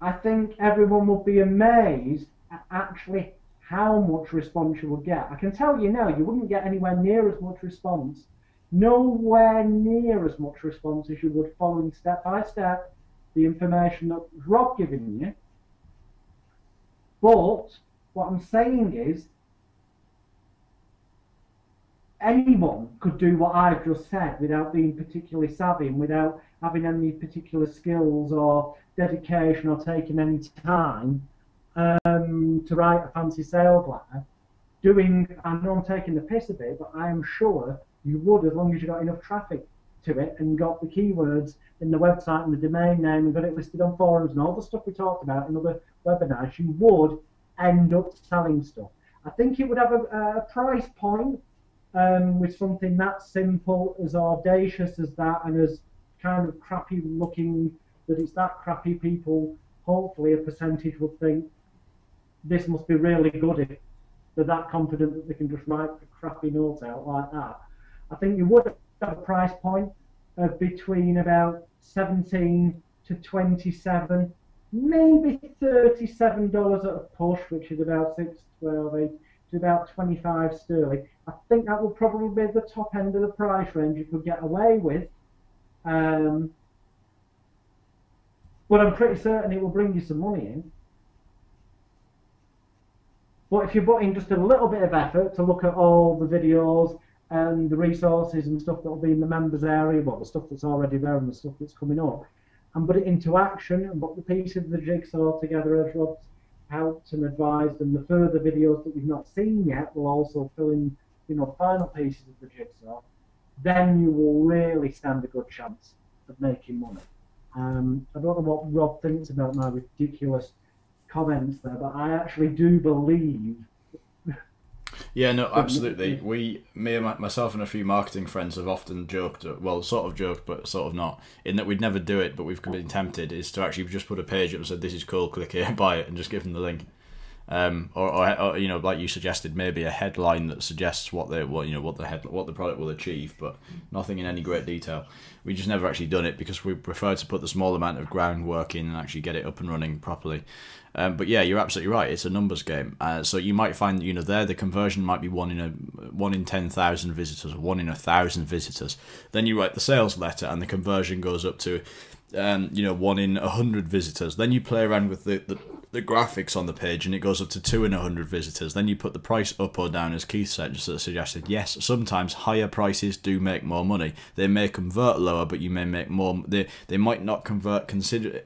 I think everyone will be amazed at actually how much response you will get. I can tell you now, you wouldn't get anywhere near as much response, nowhere near as much response as you would following step by step the information that Rob giving you. But what I'm saying is, anyone could do what I've just said without being particularly savvy and without having any particular skills or dedication or taking any time to write a fancy sales letter. I know I'm taking the piss a bit, but I am sure you would, as long as you got enough traffic to it and got the keywords in the website and the domain name and got it listed on forums and all the stuff we talked about in other webinars, you would end up selling stuff. I think it would have a price point with something that simple, as audacious as that, and as kind of crappy looking that it's that crappy. People, hopefully a percentage would think this must be really good if they're that confident that they can just write a crappy note out like that. I think you would have a price point of between about 17 to 27, maybe $37 at a push, which is about 6, 12, 8, to about 25 sterling. I think that would probably be the top end of the price range you could get away with. But I'm pretty certain it will bring you some money in. But if you're putting just a little bit of effort to look at all the videos and the resources and stuff that will be in the members area, well, the stuff that's already there and the stuff that's coming up, and put it into action and put the pieces of the jigsaw together as Rob's helped and advised, and the further videos that we've not seen yet will also fill in, final pieces of the jigsaw, then you will really stand a good chance of making money. I don't know what Rob thinks about my ridiculous comments there, but I actually do believe. Yeah, no, absolutely. Myself and a few marketing friends have often joked, well, sort of joked, but sort of not, in that we'd never do it, but we've been tempted, is to actually just put a page up and said, this is cool, click here, buy it, and just give them the link. Or like you suggested, maybe a headline that suggests what the product will achieve, but nothing in any great detail. We just never actually done it because we prefer to put the small amount of groundwork in and actually get it up and running properly. But yeah, you're absolutely right. It's a numbers game. So you might find the conversion might be 1 in 10,000 visitors, or 1 in 1,000 visitors. Then you write the sales letter, and the conversion goes up to 1 in 100 visitors. Then you play around with the graphics on the page, and it goes up to 2 in 100 visitors. Then you put the price up or down, as Keith suggested. Yes, sometimes higher prices do make more money. They may convert lower, but you may make more. They might not convert. The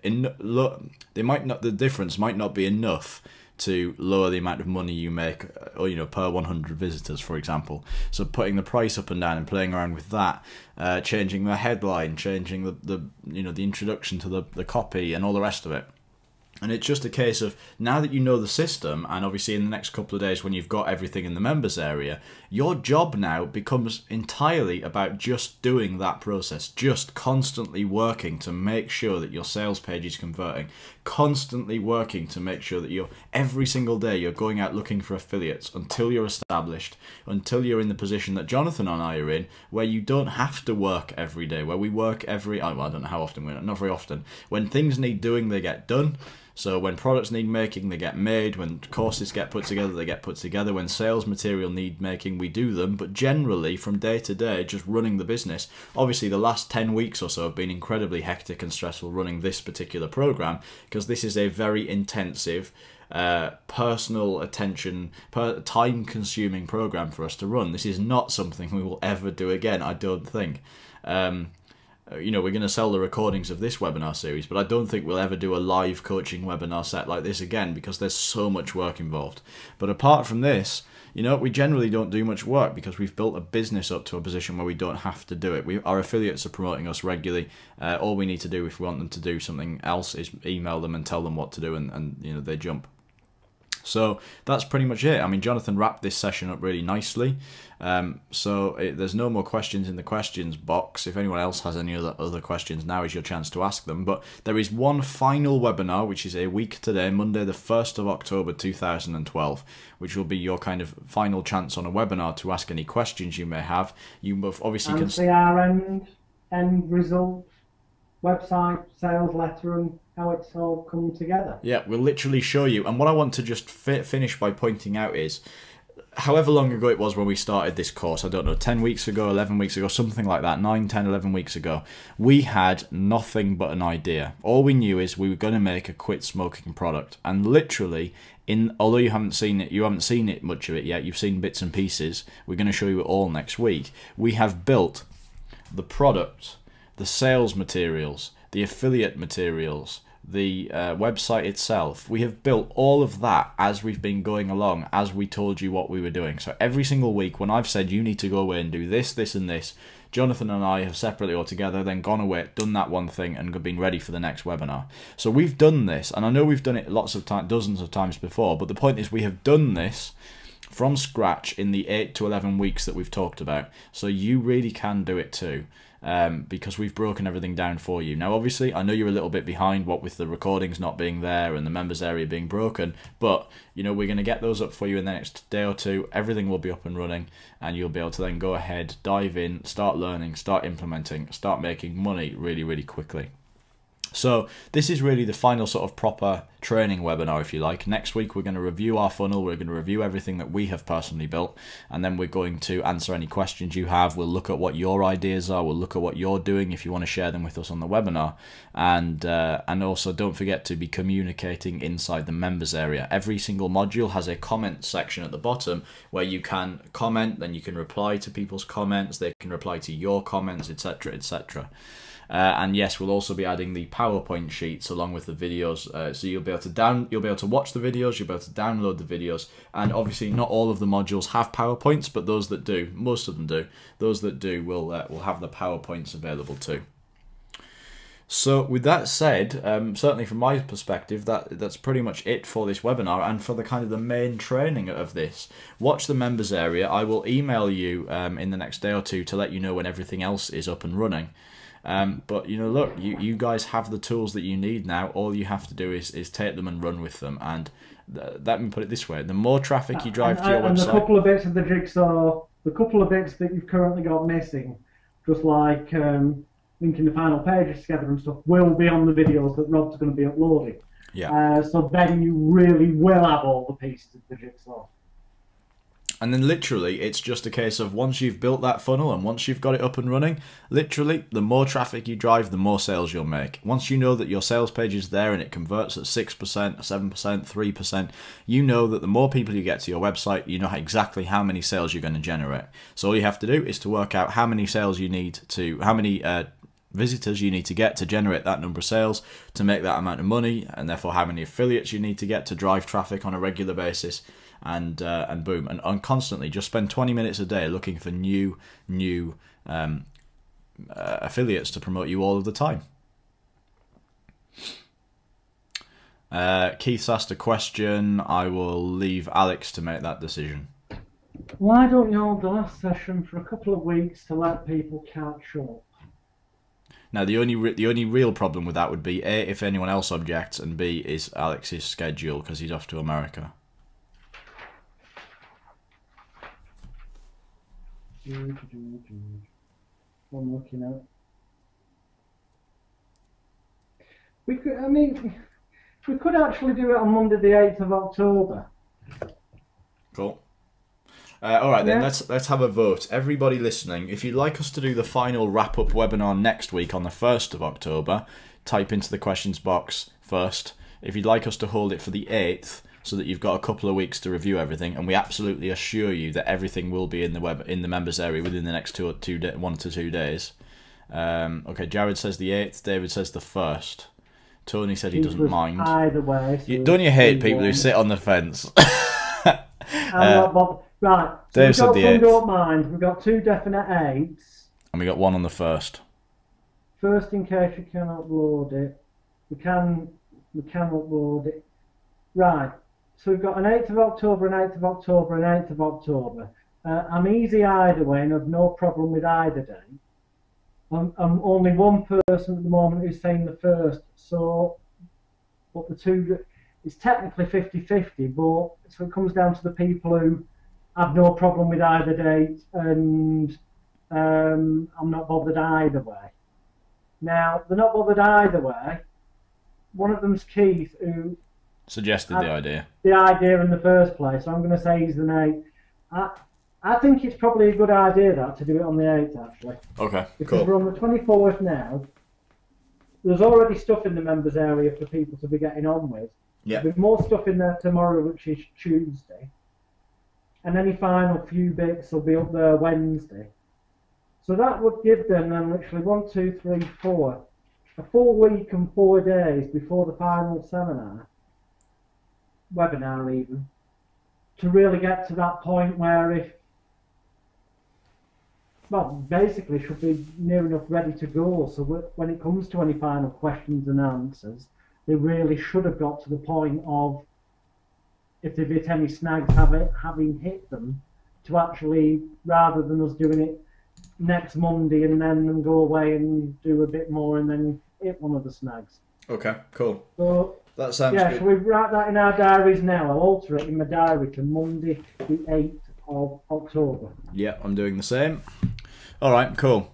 difference might not be enough to lower the amount of money you make, or per 100 visitors, for example. So putting the price up and down and playing around with that, changing the headline, changing the introduction to the copy, and all the rest of it. And it's just a case of, now that you know the system, and obviously in the next couple of days when you've got everything in the members area, your job now becomes entirely about just doing that process, just constantly working to make sure that your sales page is converting, constantly working to make sure that every single day you're going out looking for affiliates until you're established, until you're in the position that Jonathan and I are in, where you don't have to work every day, where we work I don't know how often, not very often. When things need doing, they get done. So when products need making, they get made. When courses get put together, they get put together. When sales material need making, we do them. But generally, from day to day, just running the business. Obviously, the last 10 weeks or so have been incredibly hectic and stressful running this particular program, because this is a very intensive, personal attention, time-consuming program for us to run. This is not something we will ever do again, I don't think. We're going to sell the recordings of this webinar series, but I don't think we'll ever do a live coaching webinar set like this again, because there's so much work involved. But apart from this, we generally don't do much work, because we've built a business up to a position where we don't have to do it. Our affiliates are promoting us regularly. All we need to do, if we want them to do something else, is email them and tell them what to do, and they jump. So that's pretty much it. I mean, Jonathan wrapped this session up really nicely. There's no more questions in the questions box. If anyone else has any other questions, now is your chance to ask them. But there is one final webinar, which is a week today, Monday the 1st of October 2012, which will be your kind of final chance on a webinar to ask any questions you may have. You obviously can see our end result, website, sales letter, and how it's all come together. Yeah, we'll literally show you. And what I want to just finish by pointing out is, however long ago it was when we started this course, I don't know, 10 weeks ago, 11 weeks ago, something like that, 9, 10, 11 weeks ago, we had nothing but an idea. All we knew is we were going to make a quit smoking product. And literally, although you haven't seen it, much of it yet, you've seen bits and pieces, we're going to show you it all next week. We have built the product, the sales materials, the affiliate materials, the website itself. We have built all of that as we've been going along, as we told you what we were doing. So every single week when I've said you need to go away and do this, this and this, Jonathan and I have separately or together then gone away, done that one thing and been ready for the next webinar. So we've done this, and I know we've done it lots of times, dozens of times before, but the point is we have done this from scratch in the 8 to 11 weeks that we've talked about. So you really can do it too. Because we've broken everything down for you. Now obviously I know you're a little bit behind, what with the recordings not being there and the members area being broken, but you know, we're going to get those up for you in the next day or two. Everything will be up and running and you'll be able to then go ahead, dive in, start learning, start implementing, start making money really, really quickly. So this is really the final sort of proper training webinar, if you like. Next week we're going to review our funnel, we're going to review everything that we have personally built, and then we're going to answer any questions you have. We'll look at what your ideas are, we'll look at what you're doing if you want to share them with us on the webinar, and also don't forget to be communicating inside the members area. Every single module has a comment section at the bottom where you can comment, then you can reply to people's comments, they can reply to your comments, etc, etc. And yes, we'll also be adding the PowerPoint sheets along with the videos, so you'll be able to watch the videos, you'll be able to download the videos, and obviously not all of the modules have PowerPoints, but those that do, most of them do, those that do will have the PowerPoints available too. So with that said, certainly from my perspective, that's pretty much it for this webinar and for the kind of the main training of this. Watch the members area. I will email you in the next day or two to let you know when everything else is up and running. But you know, look, you guys have the tools that you need now. All you have to do is take them and run with them. And let me put it this way: the more traffic you drive to your website, and the couple of bits of the jigsaw, the couple of bits that you've currently got missing, just like linking the final pages together and stuff, will be on the videos that Rob's going to be uploading. Yeah. So then you really will have all the pieces of the jigsaw. And then literally, it's just a case of once you've built that funnel and once you've got it up and running, literally, the more traffic you drive, the more sales you'll make. Once you know that your sales page is there and it converts at 6%, 7%, 3%, you know that the more people you get to your website, you know exactly how many sales you're going to generate. So all you have to do is to work out how many sales you need to, how many visitors you need to get to generate that number of sales to make that amount of money, and therefore how many affiliates you need to get to drive traffic on a regular basis. And boom, and constantly just spend 20 minutes a day looking for new affiliates to promote you all of the time. Keith's asked a question. I will leave Alex to make that decision. Why don't you hold the last session for a couple of weeks to let people catch up? Now the only real problem with that would be A, if anyone else objects, and B, is Alex's schedule because he's off to America. I'm looking at. We could actually do it on Monday the 8th of October. Cool. All right then, let's have a vote. Everybody listening, if you'd like us to do the final wrap-up webinar next week on the 1st of October, type into the questions box first. If you'd like us to hold it for the 8th, so that you've got a couple of weeks to review everything, and we absolutely assure you that everything will be in the members area within the next 1 to 2 days. Okay, Jared says the 8th, David says the 1st. Tony said he doesn't mind. Either way. So don't you hate people who sit on the fence? Right, so Dave said the 8th. Don't mind. We've got 2 definite 8s. And we got 1 on the 1st. First, in case you can upload it, we can upload it. Right. So we've got an 8th of October, an 8th of October, an 8th of October. I'm easy either way and have no problem with either day. I'm only one person at the moment who's saying the 1st, so but the 2, it's technically 50-50, but so it comes down to the people who have no problem with either date, and I'm not bothered either way. Now, they're not bothered either way. One of them's Keith, who suggested the idea in the first place. So I'm going to say he's an 8. I think it's probably a good idea that to do it on the 8th actually. Okay, because cool. we're on the 24th now. There's already stuff in the members area for people to be getting on with. Yeah. There'll be more stuff in there tomorrow, which is Tuesday. And any final few bits will be up there Wednesday. So that would give them then literally 1, 2, 3, 4. A full week and 4 days before the final seminar, webinar even, to really get to that point where if, well, basically should be near enough ready to go. So when it comes to any final questions and answers, they really should have got to the point of, if they've hit any snags, having hit them, to actually, rather than us doing it next Monday and then go away and do a bit more and then hit one of the snags. Okay, cool. So that sounds yeah, good. so we write that in our diaries now. I'll alter it in my diary to Monday the 8th of October. Yeah, I'm doing the same. All right, cool.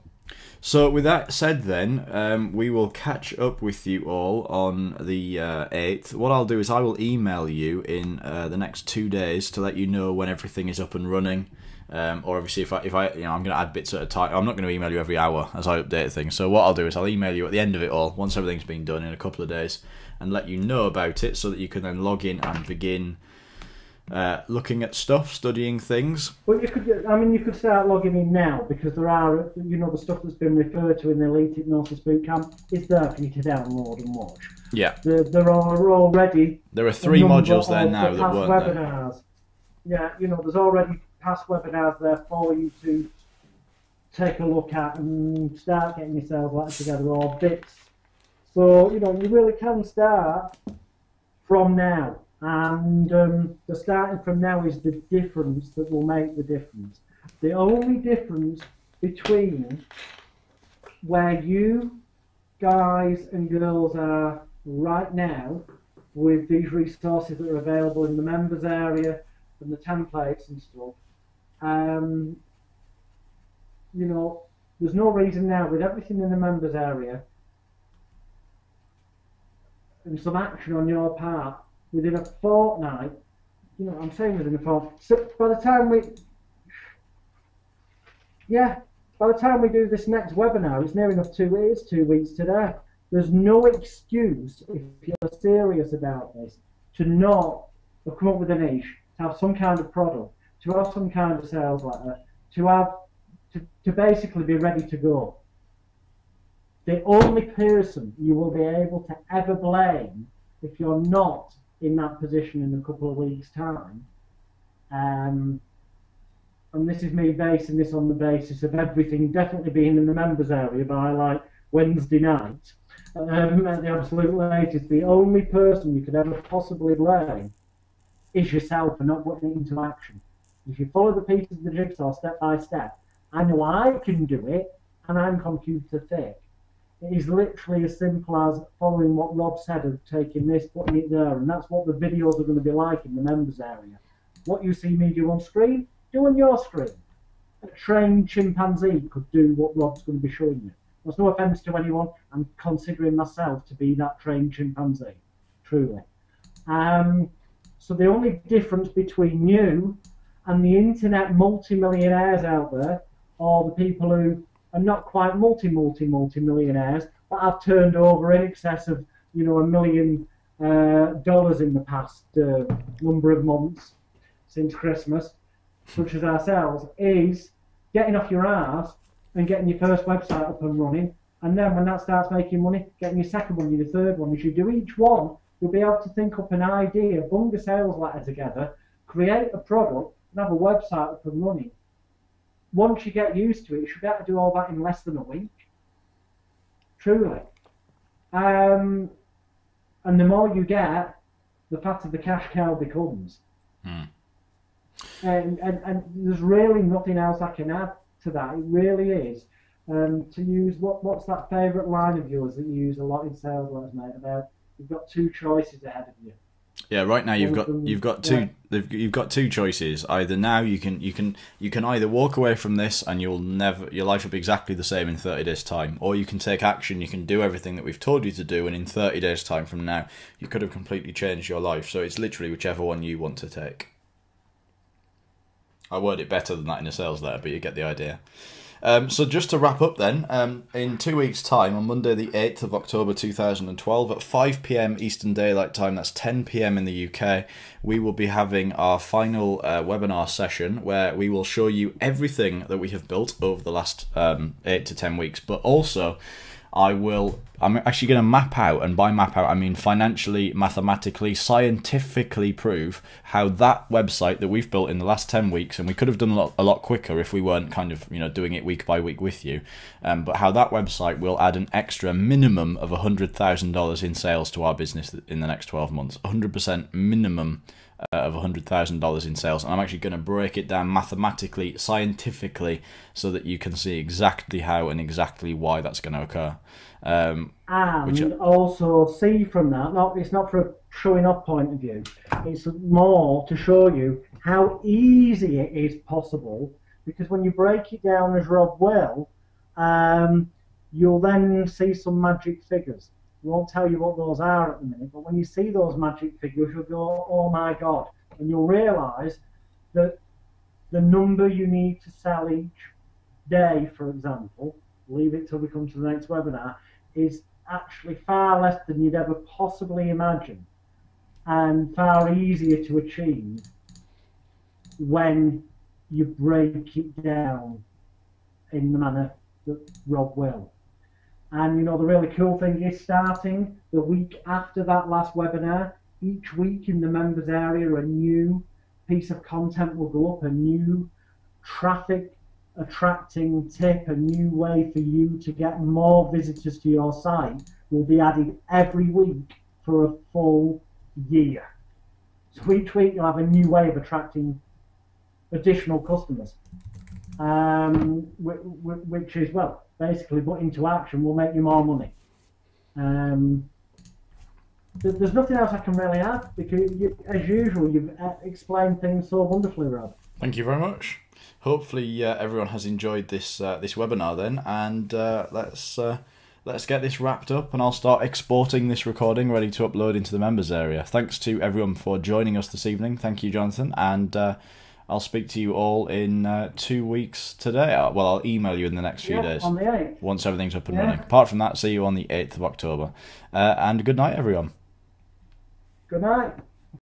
So with that said then, we will catch up with you all on the 8th. What I'll do is I will email you in the next 2 days to let you know when everything is up and running. Or obviously if I I'm going to add bits at a time. I'm not going to email you every hour as I update things. So what I'll do is I'll email you at the end of it all, once everything's been done in a couple of days, and let you know about it so that you can then log in and begin looking at stuff, studying things. Well, you could start logging in now, because there are, the stuff that's been referred to in the Elite Hypnosis Bootcamp is there for you to download and watch. Yeah. There are already... There are 3 modules there now that weren't webinars. There. Yeah, there's already past webinars there for you to take a look at and start getting yourself like together, or bits. So, you really can start from now. And the starting from now is the difference that will make the difference. The only difference between where you guys and girls are right now with these resources that are available in the members area and the templates and stuff, there's no reason now, with everything in the members area and some action on your part, within a fortnight, I'm saying within a fortnight, so by the time we do this next webinar, it's near enough 2 weeks today. There's no excuse, if you're serious about this, to not come up with a niche, to have some kind of product, to have some kind of sales letter, to basically be ready to go. The only person you will be able to ever blame if you're not in that position in a couple of weeks' time, and this is me basing this on the basis of everything definitely being in the members area by like Wednesday night, at the absolute latest, the only person you could ever possibly blame is yourself for not putting it into action. If you follow the pieces of the jigsaw step by step, I know I can do it, and I'm computer thick. It is literally as simple as following what Rob said of taking this, putting it there, and that's what the videos are going to be like in the members area. What you see me do on screen, do on your screen. A trained chimpanzee could do what Rob's going to be showing you. There's no offence to anyone, I'm considering myself to be that trained chimpanzee, truly. So the only difference between you and the internet multi-millionaires out there, or the people who are not quite multi-millionaires, but have turned over in excess of $1 million in the past number of months since Christmas, such as ourselves, is getting off your arse and getting your first website up and running, and then when that starts making money, getting your second one, your third one. As you do each one, you'll be able to think up an idea, bung a sales letter together, create a product, and have a website up and running. Once you get used to it, you should be able to do all that in less than a week. Truly. And the more you get, the fatter the cash cow becomes. And there's really nothing else I can add to that. It really is. To use, what's that favourite line of yours that you use a lot in sales letters, mate, about you've got 2 choices ahead of you. Yeah, right now you've got two choices. Either now you can either walk away from this and your life will be exactly the same in 30 days time, or you can take action, you can do everything that we've told you to do, and in 30 days time from now you could have completely changed your life. So it's literally whichever one you want to take. I word it better than that in a sales letter, but you get the idea. So just to wrap up then, in 2 weeks' time, on Monday the 8th of October 2012, at 5 p.m. Eastern Daylight Time, that's 10 p.m. in the UK, we will be having our final webinar session where we will show you everything that we have built over the last 8 to 10 weeks, but also I'm actually going to map out, and by map out I mean financially, mathematically, scientifically prove how that website that we've built in the last 10 weeks, and we could have done a lot quicker if we weren't kind of, you know, doing it week by week with you, but how that website will add an extra minimum of $100,000 in sales to our business in the next 12 months. 100% minimum of $100,000 in sales, and I'm actually going to break it down mathematically, scientifically, so that you can see exactly how and exactly why that's going to occur. And also see from that, it's not for a showing off point of view, it's more to show you how easy it is possible, because when you break it down as Rob will, you'll then see some magic figures. We won't tell you what those are at the minute, but when you see those magic figures, you'll go, oh my God, and you'll realise that the number you need to sell each day, for example, leave it till we come to the next webinar, is actually far less than you'd ever possibly imagine, and far easier to achieve when you break it down in the manner that Rob will. And you know, the really cool thing is, starting the week after that last webinar, each week in the members area a new piece of content will go up, a new traffic attracting tip, a new way for you to get more visitors to your site will be added every week for a full year. So each week you'll have a new way of attracting additional customers, which is, well, basically put into action will make you more money. There's nothing else I can really add, because as usual you've explained things so wonderfully, Rob. Thank you very much. Hopefully everyone has enjoyed this webinar then, and let's get this wrapped up, and I'll start exporting this recording ready to upload into the members area. Thanks to everyone for joining us this evening. Thank you, Jonathan, and I'll speak to you all in 2 weeks today. Well, I'll email you in the next few days. On the 8th. Once everything's up and running. Apart from that, see you on the 8th of October. And good night, everyone. Good night.